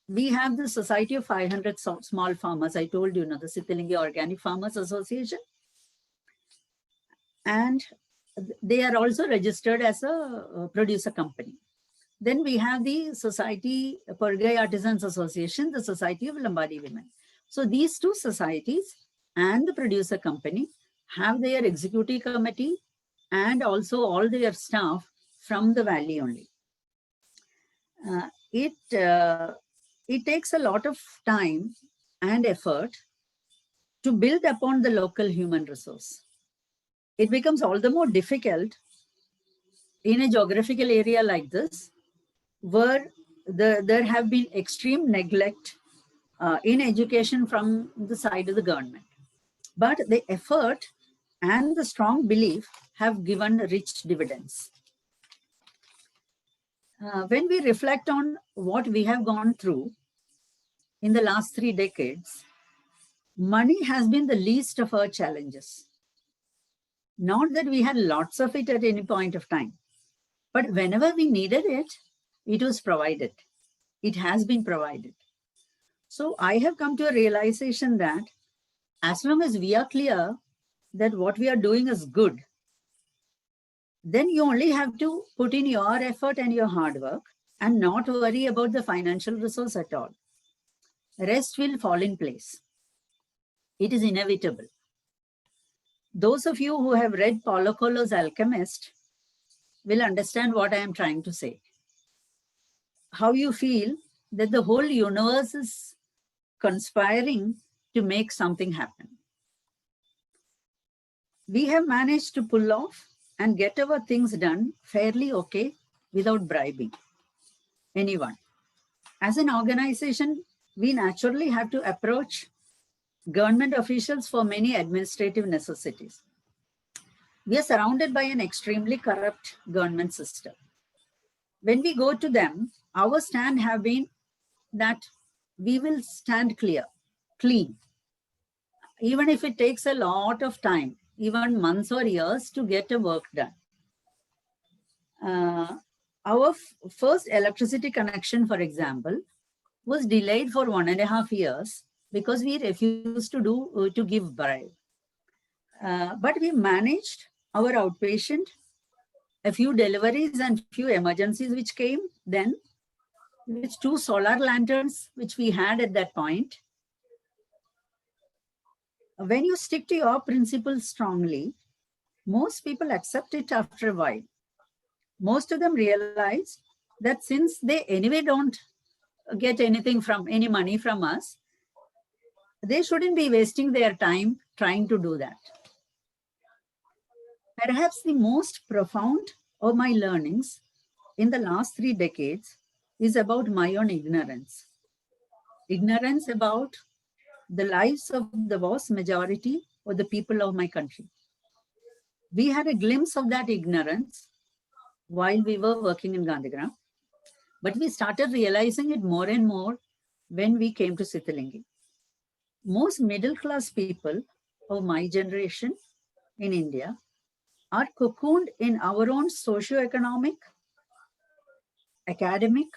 We have the Society of 500 Small Farmers. I told you, the Sithilingi Organic Farmers Association. And they are also registered as a producer company. Then we have the Society Porgai Artisans Association, the Society of Lambadi Women. So these two societies and the producer company have their executive committee and also all their staff from the valley only. It takes a lot of time and effort to build upon the local human resource. It becomes all the more difficult in a geographical area like this, where there have been extreme neglect in education from the side of the government. But the effort and the strong belief have given rich dividends. When we reflect on what we have gone through in the last 3 decades, money has been the least of our challenges. Not that we had lots of it at any point of time, but whenever we needed it, it was provided. It has been provided. So I have come to a realization that as long as we are clear that what we are doing is good, then you only have to put in your effort and your hard work and not worry about the financial resource at all. Rest will fall in place. It is inevitable. Those of you who have read Paulo Coelho's Alchemist will understand what I am trying to say. How you feel that the whole universe is conspiring to make something happen. We have managed to pull off and get our things done fairly okay without bribing anyone. As an organization, we naturally have to approach government officials for many administrative necessities. We are surrounded by an extremely corrupt government system. When we go to them, our stand have been that we will stand clean, even if it takes a lot of time, even months or years to get the work done. Our first electricity connection, for example, was delayed for 1.5 years because we refused to give bribe. But we managed our outpatient, a few deliveries and few emergencies which came then, with 2 solar lanterns which we had at that point. When you stick to your principles strongly, most people accept it after a while. Most of them realize that since they anyway don't get any money from us, they shouldn't be wasting their time trying to do that. Perhaps the most profound of my learnings in the last 3 decades is about my own ignorance. Ignorance about the lives of the vast majority of the people of my country. We had a glimpse of that ignorance while we were working in Gandhigram, but we started realizing it more and more when we came to Sithalingi. Most middle-class people of my generation in India are cocooned in our own socio-economic, academic,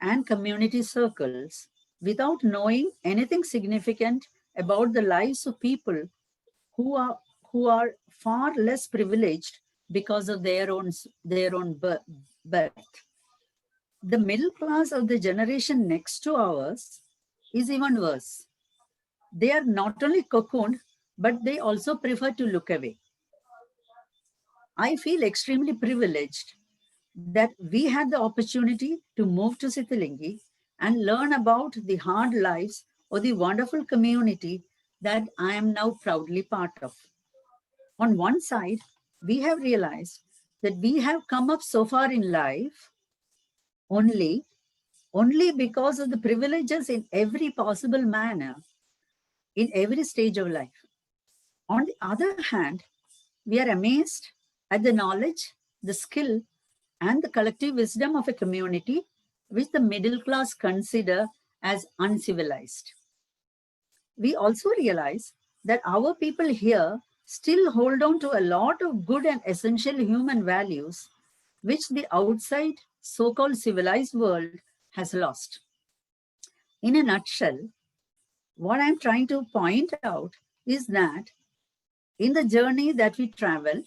and community circles without knowing anything significant about the lives of people who are far less privileged because of their own birth. The middle class of the generation next to ours is even worse. They are not only cocooned, but they also prefer to look away. I feel extremely privileged that we had the opportunity to move to Sithalingi and learn about the hard lives of the wonderful community that I am now proudly part of. On one side, we have realized that we have come up so far in life only because of the privileges in every possible manner in every stage of life. On the other hand, we are amazed at the knowledge, the skill, and the collective wisdom of a community which the middle class consider as uncivilized. We also realize that our people here still hold on to a lot of good and essential human values which the outside so-called civilized world has lost. In a nutshell, what I'm trying to point out is that in the journey that we traveled,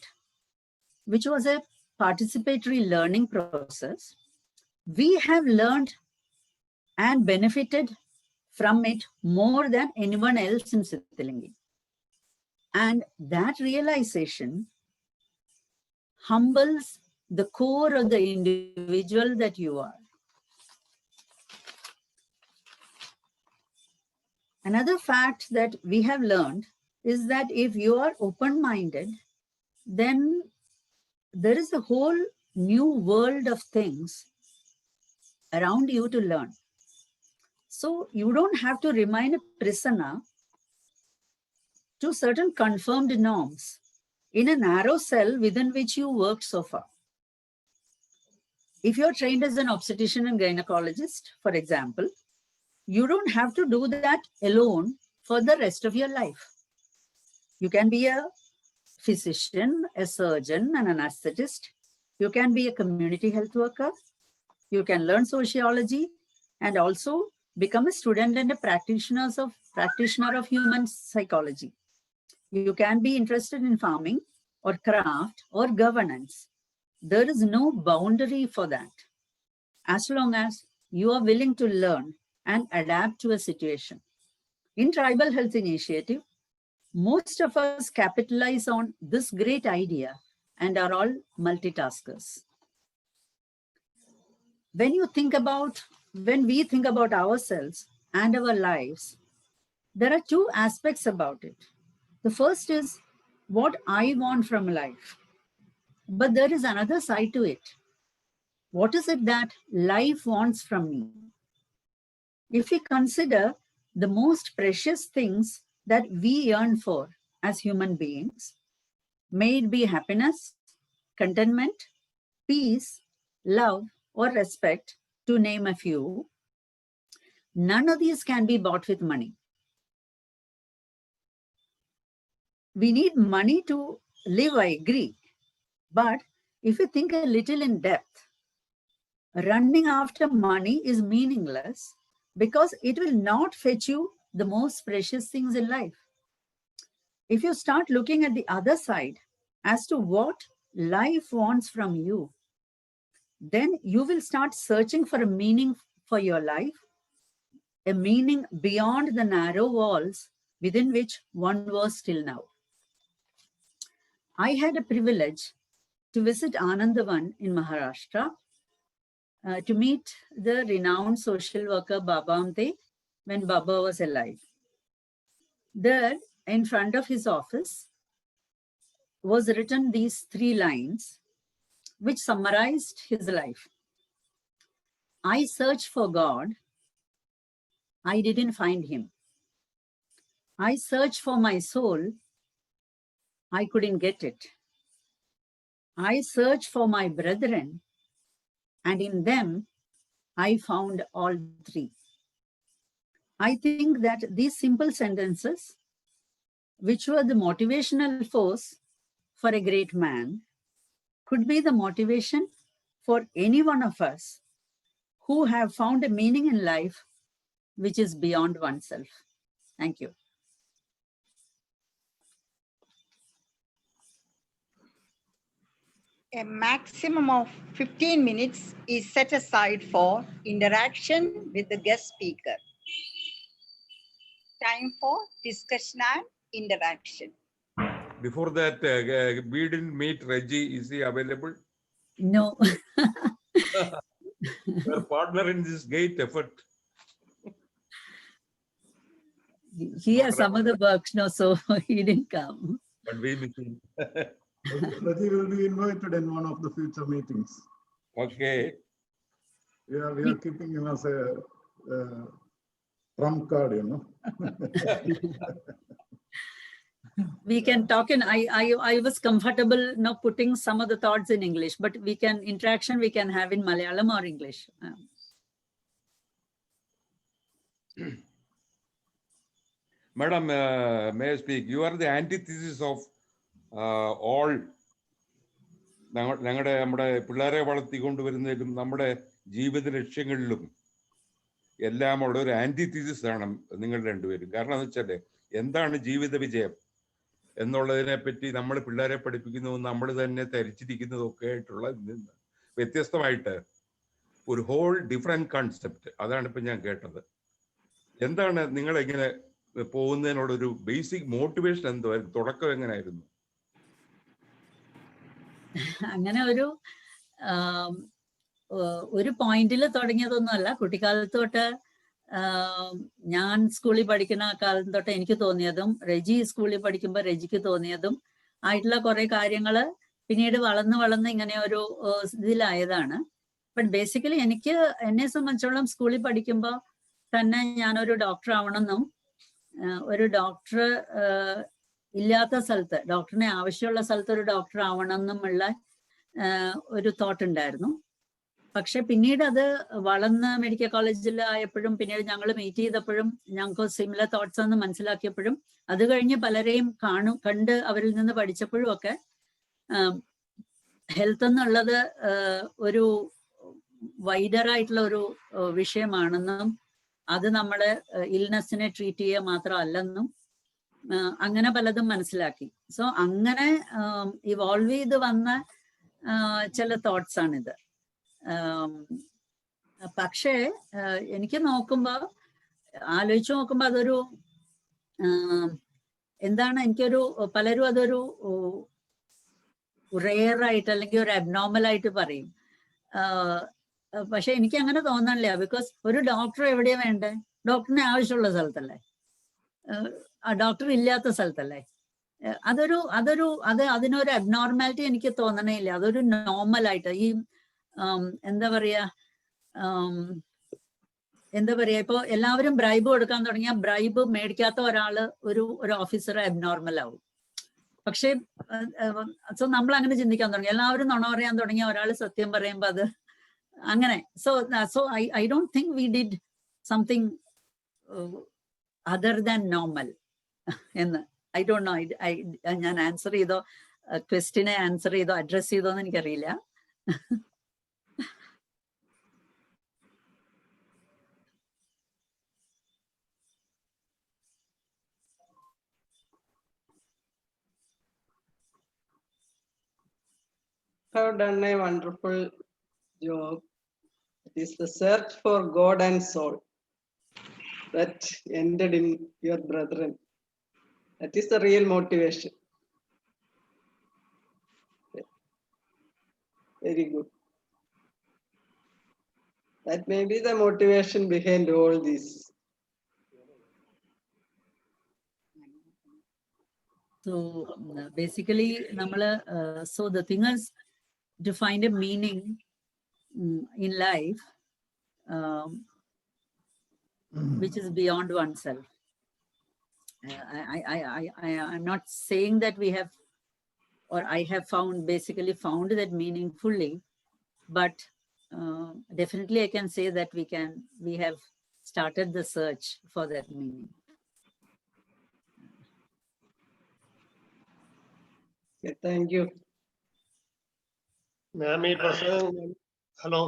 which was a participatory learning process, we have learned and benefited from it more than anyone else in Sithalingi. And that realization humbles the core of the individual that you are. Another fact that we have learned is that if you are open-minded, then there is a whole new world of things around you to learn. So you don't have to remain a prisoner to certain confirmed norms in a narrow cell within which you worked so far. If you're trained as an obstetrician and gynecologist, for example, you don't have to do that alone for the rest of your life. You can be a physician, a surgeon, and an anesthetist. You can be a community health worker. You can learn sociology and also become a student and a practitioner of human psychology. You can be interested in farming or craft or governance. There is no boundary for that, as long as you are willing to learn and adapt to a situation. In Tribal Health Initiative, most of us capitalize on this great idea and are all multitaskers. When we think about ourselves and our lives, there are two aspects about it. The first is what I want from life. But there is another side to it. What is it that life wants from me? If we consider the most precious things that we yearn for as human beings, may it be happiness, contentment, peace, love, or respect, to name a few, none of these can be bought with money. We need money to live, I agree. But if you think a little in depth, running after money is meaningless because it will not fetch you the most precious things in life. If you start looking at the other side as to what life wants from you, then you will start searching for a meaning for your life, a meaning beyond the narrow walls within which one was till now. I had a privilege to visit Anandavan in Maharashtra to meet the renowned social worker Baba Amte when Baba was alive. There, in front of his office, was written these 3 lines which summarized his life. I searched for God. I didn't find him. I searched for my soul. I couldn't get it. I searched for my brethren, and in them, I found all 3. I think that these simple sentences, which were the motivational force for a great man, could be the motivation for any one of us who have found a meaning in life which is beyond oneself. Thank you. A maximum of 15 minutes is set aside for interaction with the guest speaker. Time for discussion and interaction. Before that, we didn't meet Reggie. Is he available? No. Your partner in this great effort. He has some other works now, so he didn't come. But we miss him. Raji will be invited in one of the future meetings. Okay. We are keeping him as a trump card, you know. We can talk in, I was comfortable now putting some of the thoughts in English, but we can have in Malayalam or English. Madam, may I speak? You are the antithesis of all. നമ്മുടെ പിള്ളേരെ വളർത്തിക്കൊണ്ടുവരുന്നതിലും നമ്മുടെ ജീവിത ലക്ഷ്യങ്ങളിലും എല്ലാമുള്ള ഒരു ആന്റിതീസിസ് ആണ് നിങ്ങൾ രണ്ടുപേരും. കാരണം എന്ന് വെച്ചാൽ എന്താണ് ജീവിത വിജയം എന്നുള്ളതിനെ പറ്റി നമ്മൾ പിള്ളേരെ പഠിപ്പിക്കുന്നതും നമ്മൾ തന്നെ ധരിച്ചിരിക്കുന്നതും ഒക്കെ ആയിട്ടുള്ള വ്യത്യസ്തമായിട്ട് ഒരു ഹോൾ ഡിഫറെന്റ് കൺസെപ്റ്റ്. അതാണ് ഇപ്പം ഞാൻ കേട്ടത്. എന്താണ് നിങ്ങൾ എങ്ങനെ പോകുന്നതിനോടൊരു ബേസിക് മോട്ടിവേഷൻ എന്തായിരുന്നു? തുടക്കം എങ്ങനെയായിരുന്നു? അങ്ങനെ ഒരു പോയിന്റിൽ തുടങ്ങിയതൊന്നുമല്ല. കുട്ടിക്കാലത്ത് തൊട്ട് ഞാൻ സ്കൂളിൽ പഠിക്കുന്ന കാലം തൊട്ട് എനിക്ക് തോന്നിയതും റെജി സ്കൂളിൽ പഠിക്കുമ്പോൾ റെജിക്ക് തോന്നിയതും ആയിട്ടുള്ള കുറെ കാര്യങ്ങള് പിന്നീട് വളർന്ന് ഇങ്ങനെ ഒരു ഇതിലായതാണ്. ബട്ട് ബേസിക്കലി എന്നെ സംബന്ധിച്ചോളം സ്കൂളിൽ പഠിക്കുമ്പോൾ തന്നെ ഞാനൊരു ഡോക്ടർ ആവണമെന്നും ഒരു ഡോക്ടർ ഇല്ലാത്ത സ്ഥലത്ത്, ഡോക്ടറിനെ ആവശ്യമുള്ള സ്ഥലത്ത് ഒരു ഡോക്ടർ ആവണമെന്നുമുള്ള ഒരു തോട്ട് ഉണ്ടായിരുന്നു. പക്ഷെ പിന്നീട് അത് വളർന്ന് മെഡിക്കൽ കോളേജിൽ ആയപ്പോഴും പിന്നീട് ഞങ്ങൾ മീറ്റ് ചെയ്തപ്പോഴും ഞങ്ങൾക്ക് സിമിലർ തോട്ട്സ് എന്ന് മനസ്സിലാക്കിയപ്പോഴും അത് കഴിഞ്ഞ് പലരെയും കണ്ട് അവരിൽ നിന്ന് പഠിച്ചപ്പോഴും ഒക്കെ ഹെൽത്ത് എന്നുള്ളത് ഒരു വൈഡർ ആയിട്ടുള്ള ഒരു വിഷയമാണെന്നും അത് നമ്മള് ഇൽനെസ്സിനെ ട്രീറ്റ് ചെയ്യുക മാത്രമല്ലെന്നും അങ്ങനെ പലതും മനസ്സിലാക്കി. സോ അങ്ങനെ ഇവോൾവ് ചെയ്ത് വന്ന ചില തോട്ട്സ് ആണിത്. പക്ഷേ എനിക്ക് ആലോചിച്ച് നോക്കുമ്പോ അതൊരു എന്താണ്, എനിക്കൊരു പലരും അതൊരു റെയർ ആയിട്ട് അല്ലെങ്കിൽ ഒരു അബ്നോർമൽ ആയിട്ട് പറയും. പക്ഷെ എനിക്ക് അങ്ങനെ തോന്നണില്ല. ബിക്കോസ് ഒരു ഡോക്ടർ എവിടെയാ വേണ്ടേ? ഡോക്ടറിന് ആവശ്യമുള്ള സ്ഥലത്തല്ലേ, ഡോക്ടർ ഇല്ലാത്ത സ്ഥലത്തല്ലേ. അതിനൊരു അബ്നോർമാലിറ്റി എനിക്ക് തോന്നണേയില്ല. അതൊരു നോർമലായിട്ട് ഈ എന്താ പറയാ ഇപ്പൊ എല്ലാവരും ബ്രൈബ് കൊടുക്കാൻ തുടങ്ങിയ ബ്രൈബ് മേടിക്കാത്ത ഒരു ഓഫീസർ അബ്നോർമൽ ആവും. പക്ഷെ സോ നമ്മൾ അങ്ങനെ ചിന്തിക്കാൻ തുടങ്ങി. എല്ലാവരും നുണ പറയാൻ തുടങ്ങിയ ഒരാൾ സത്യം പറയുമ്പോ അത് അങ്ങനെ. So I don't think we did something other than normal എന്ന്. ഐ ഡോണ്ട് നോ, ഞാൻ ആൻസർ ചെയ്തോ, ക്വസ്റ്റിനെ ആൻസർ ചെയ്തോ, അഡ്രസ് ചെയ്തോന്ന് എനിക്കറിയില്ല. Have done a wonderful job. It is the search for God and soul that ended in your brethren. That is the real motivation. Very good. That may be the motivation behind all this. So basically, so the thing is to find a meaning in life which is beyond oneself. I'm not saying that we have, or I have basically found that meaning fully, but definitely I can say that we have started the search for that meaning. Okay, thank you. Ma'am, hello.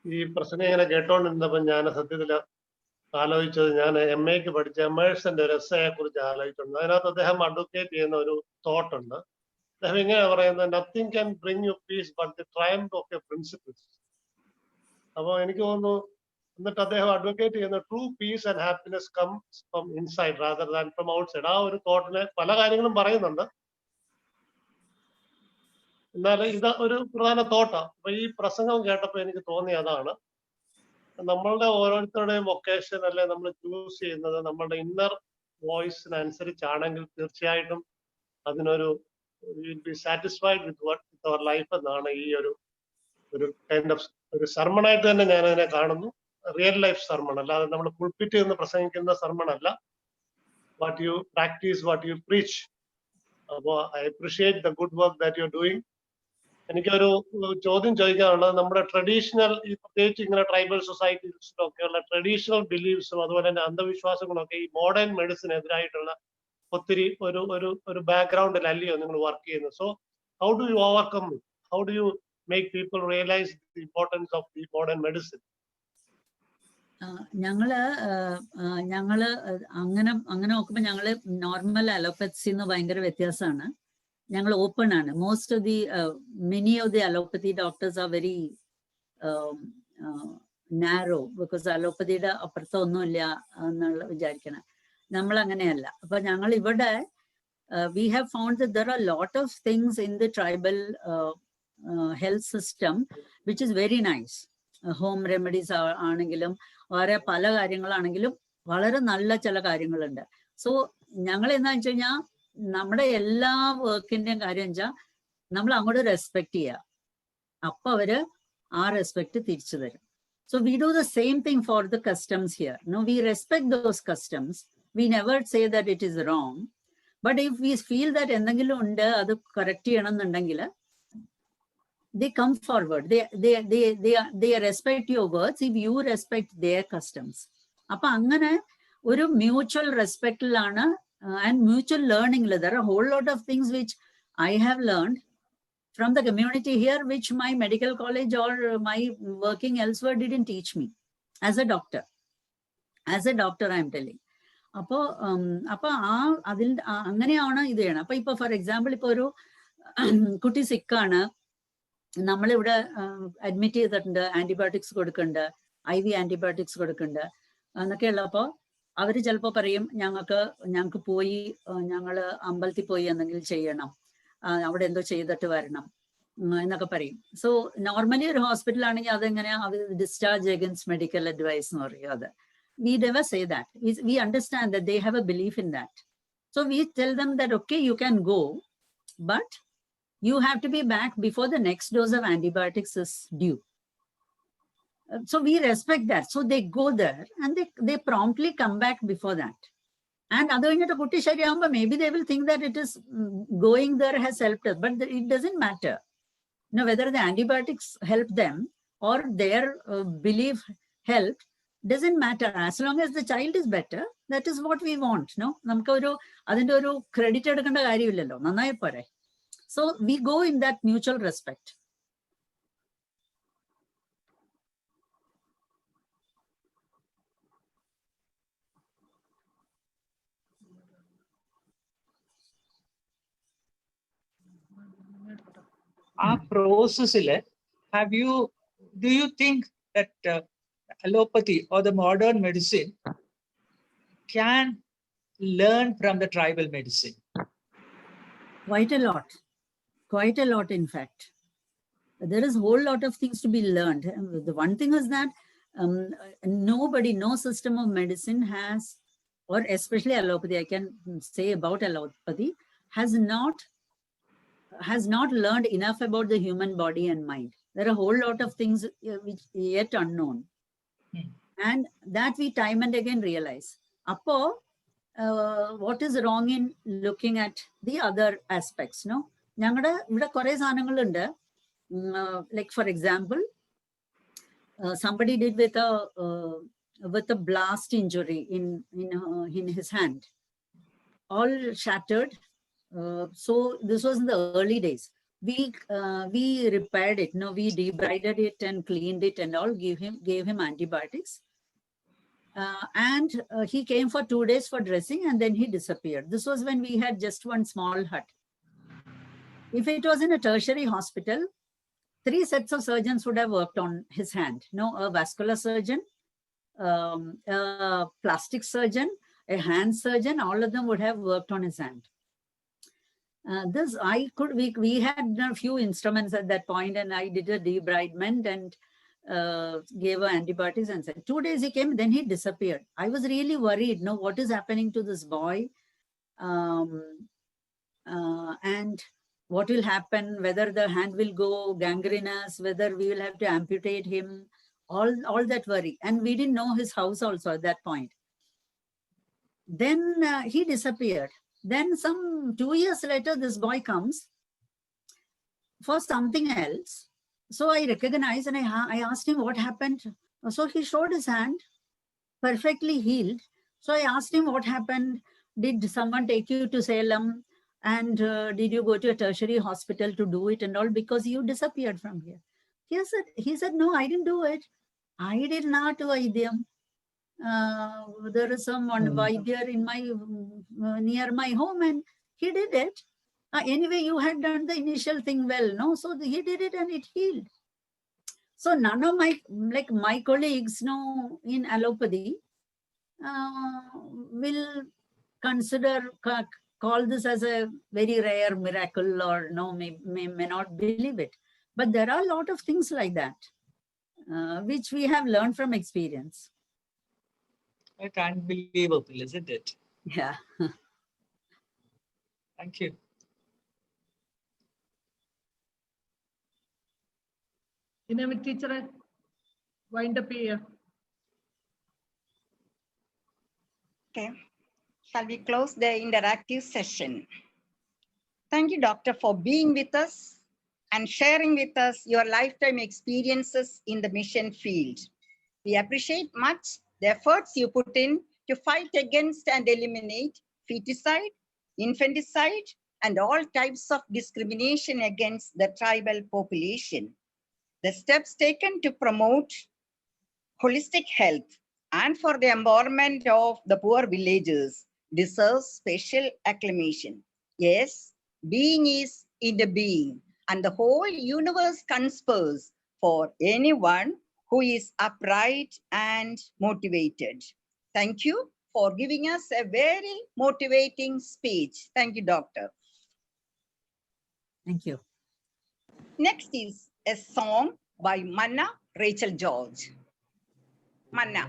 ഈ പ്രശ്നം ഇങ്ങനെ കേട്ടോണ്ടിരുന്നപ്പോ ഞാൻ സത്യത്തില് ആലോചിച്ചത്, ഞാൻ MA പഠിച്ച എമേഴ്സന്റെ ഒരു എസ്സയെ കുറിച്ച് ആലോചിച്ചിട്ടുണ്ട്. അതിനകത്ത് അദ്ദേഹം അഡ്വക്കേറ്റ് ചെയ്യുന്ന ഒരു തോട്ട് ഉണ്ട്. അദ്ദേഹം ഇങ്ങനെ പറയുന്നത്, nothing can bring you piece but the triumph of your principles. അപ്പൊ എനിക്ക് തോന്നുന്നു, എന്നിട്ട് അദ്ദേഹം അഡ്വക്കേറ്റ് ചെയ്യുന്ന true piece and happiness comes from inside rather than from outside. ആ ഒരു തോട്ടിനെ പല കാര്യങ്ങളും പറയുന്നുണ്ട്. എന്നാൽ ഇത് ഒരു പ്രധാന തോട്ടാണ്. അപ്പൊ ഈ പ്രസംഗം കേട്ടപ്പോൾ എനിക്ക് തോന്നി അതാണ് നമ്മളുടെ ഓരോരുത്തരുടെയും വൊക്കേഷൻ അല്ലെ നമ്മൾ ചൂസ് ചെയ്യുന്നത് നമ്മളുടെ ഇന്നർ വോയിസിനനുസരിച്ചാണെങ്കിൽ തീർച്ചയായിട്ടും അതിനൊരു will be satisfied with our life എന്നാണ് ഈ ഒരു കൈൻഡ് ഓഫ് ഒരു സർമണായിട്ട് തന്നെ ഞാൻ അതിനെ കാണുന്നു. റിയൽ ലൈഫ് സർമൺ, അല്ലാതെ നമ്മൾ പുൾപിറ്റ് എന്ന് പ്രസംഗിക്കുന്ന സർമൺ അല്ല. What you practise, what you preach. അപ്പോൾ I appreciate the good work that you are doing. എനിക്കൊരു ചോദ്യം ചോദിക്കാനുള്ളത്, നമ്മുടെ ട്രഡീഷണൽ, ഈ പ്രത്യേകിച്ച് ഇങ്ങനെ ട്രൈബൽ സൊസൈറ്റീസിലൊക്കെയുള്ള ട്രഡീഷണൽ ബിലീഫ്സും അതുപോലെ തന്നെ അന്ധവിശ്വാസങ്ങളൊക്കെ ഈ മോഡേൺ മെഡിസിനെതിരായിട്ടുള്ള ഒത്തിരി ഒരു ബാക്ക്ഗ്രൗണ്ടിലല്ലയോ നിങ്ങൾ വർക്ക് ചെയ്യുന്നത്? So how do you overcome, how do you make people realise the importance of the modern medicine? ഞങ്ങള് അങ്ങനെ നോക്കുമ്പോ ഞങ്ങള് നോർമൽ അലോപ്പത്തിന്ന് ഭയങ്കര വ്യത്യാസമാണ്. ഞങ്ങൾ ഓപ്പൺ ആണ്. Most of the many of the allopathy doctors are very narrow, because അലോപ്പതിയുടെ അപ്പുറത്തൊന്നുമില്ല എന്നുള്ള വിചാരിക്കണം. നമ്മൾ അങ്ങനെയല്ല. അപ്പൊ ഞങ്ങൾ ഇവിടെ we have found that there are lot of things in the tribal health system which is very nice. Home remedies ആണെങ്കിലും വേറെ പല കാര്യങ്ങളാണെങ്കിലും വളരെ നല്ല ചില കാര്യങ്ങളുണ്ട്. സോ ഞങ്ങൾ എന്താണെന്ന് വെച്ച് കഴിഞ്ഞാൽ നമ്മുടെ എല്ലാ വർക്കിന്റെയും കാര്യം വെച്ചാൽ നമ്മൾ അങ്ങോട്ട് റെസ്പെക്ട് ചെയ്യുക. അപ്പൊ അവര് ആ റെസ്പെക്ട് തിരിച്ചു തരും. So we do the same thing for the customs here. No, we respect those customs. We never say that it is wrong. But if we feel that എന്തെങ്കിലും ഉണ്ട് അത് കറക്റ്റ് ചെയ്യണം എന്നുണ്ടെങ്കിൽ they come forward. They respect your words if you respect their customs. Appa angane oru mutual respect lana and mutual learning. There are a whole lot of things which I have learned from the community here, which my medical college or my working elsewhere didn't teach me as a doctor. As a doctor, I am telling. അപ്പോൾ അതിൽ അങ്ങനെയാണ് ഇത് ചെയ്യണം. അപ്പൊ ഇപ്പൊ for example ഇപ്പൊ ഒരു കുട്ടി സിക്കാണ്, നമ്മളിവിടെ അഡ്മിറ്റ് ചെയ്തിട്ടുണ്ട്, ആന്റിബയോട്ടിക്സ് കൊടുക്കുന്നുണ്ട്, IV ആന്റിബയോട്ടിക്സ് കൊടുക്കുന്നുണ്ട് എന്നൊക്കെ ഉള്ളപ്പോ അവര് ചിലപ്പോ പറയും ഞങ്ങൾക്ക് പോയി ഞങ്ങള് അമ്പലത്തിൽ പോയി എന്തെങ്കിലും ചെയ്യണം, അവിടെ എന്തോ ചെയ്തിട്ട് വരണം എന്നൊക്കെ പറയും. സോ നോർമലി ഒരു ഹോസ്പിറ്റൽ ആണെങ്കിൽ അതെങ്ങനെയാ ഡിസ്ചാർജ് അഗൻസ്റ്റ് മെഡിക്കൽ അഡ്വൈസ് എന്ന് പറയും. അത് we never say that. We understand that they have a belief in that. So we tell them that, okay, you can go, but you have to be back before the next dose of antibiotics is due. So we respect that. So they go there and they promptly come back before that. And maybe they will think that it is going there has helped us, but it doesn't matter. Now, whether the antibiotics help them or their belief helped, doesn't matter. As long as the child is better, that is what we want. No, namukku oru adinte oru credit edukanda karyamillalo, nannai pore. So we go in that mutual respect. ആ പ്രോസസ്സിൽ do you think that allopathy or the modern medicine can learn from the tribal medicine? Quite a lot, in fact. There is a whole lot of things to be learned. The one thing is that no system of medicine has, or especially allopathy, I can say about allopathy, has not learned enough about the human body and mind. There are a whole lot of things which yet unknown. And that we time and again realize. Appo, what is wrong in looking at the other aspects? No, ഞങ്ങളുടെ ഇവിടെ കുറെ സാധനങ്ങളുണ്ട്. Like for example, somebody did with a blast injury in his hand, all shattered. So this was in the early days. We repaired it. No, we debrided it and cleaned it and all. Gave him antibiotics. And he came for 2 days for dressing and then he disappeared. This was when we had just one small hut. If it was in a tertiary hospital, 3 sets of surgeons would have worked on his hand. No, a vascular surgeon, a plastic surgeon, a hand surgeon, all of them would have worked on his hand. We had a few instruments at that point, and I did a debridement and gave her antibiotics and said 2 days he came, then he disappeared. I was really worried. No, what is happening to this boy? And what will happen, whether the hand will go gangrenous, whether we will have to amputate him, all that worry. And we didn't know his house also at that point. Then he disappeared. Then some 2 years later, this boy comes for something else. So I recognized and I asked him what happened. So he showed his hand, perfectly healed. So I asked him what happened. Did someone take you to Salem? And did you go to a tertiary hospital to do it and all? Because you disappeared from here. He said, no, I didn't do it. I did not do Vaidyam. There is someone Vaidya in my near my home and he did it. Anyway, you had done the initial thing well, no? So he did it and it healed. So none of my colleagues, no, in allopathy will call this as a very rare miracle or no, may not believe it. But there are a lot of things like that, which we have learned from experience. It's unbelievable, isn't it? Yeah. Thank you. teacher, wind up here. Okay. Shall we close the interactive session? Thank you, Doctor, for being with us and sharing with us your lifetime experiences in the mission field. We appreciate much the efforts you put in to fight against and eliminate feticide, infanticide, and all types of discrimination against the tribal population. The steps taken to promote holistic health and for the empowerment of the poor villagers deserves special acclamation. Yes, being is in the being, and the whole universe conspires for anyone who is upright and motivated. Thank you for giving us a very motivating speech. Thank you, Doctor. Thank you. Next is a song by Manna Rachel George. Manna.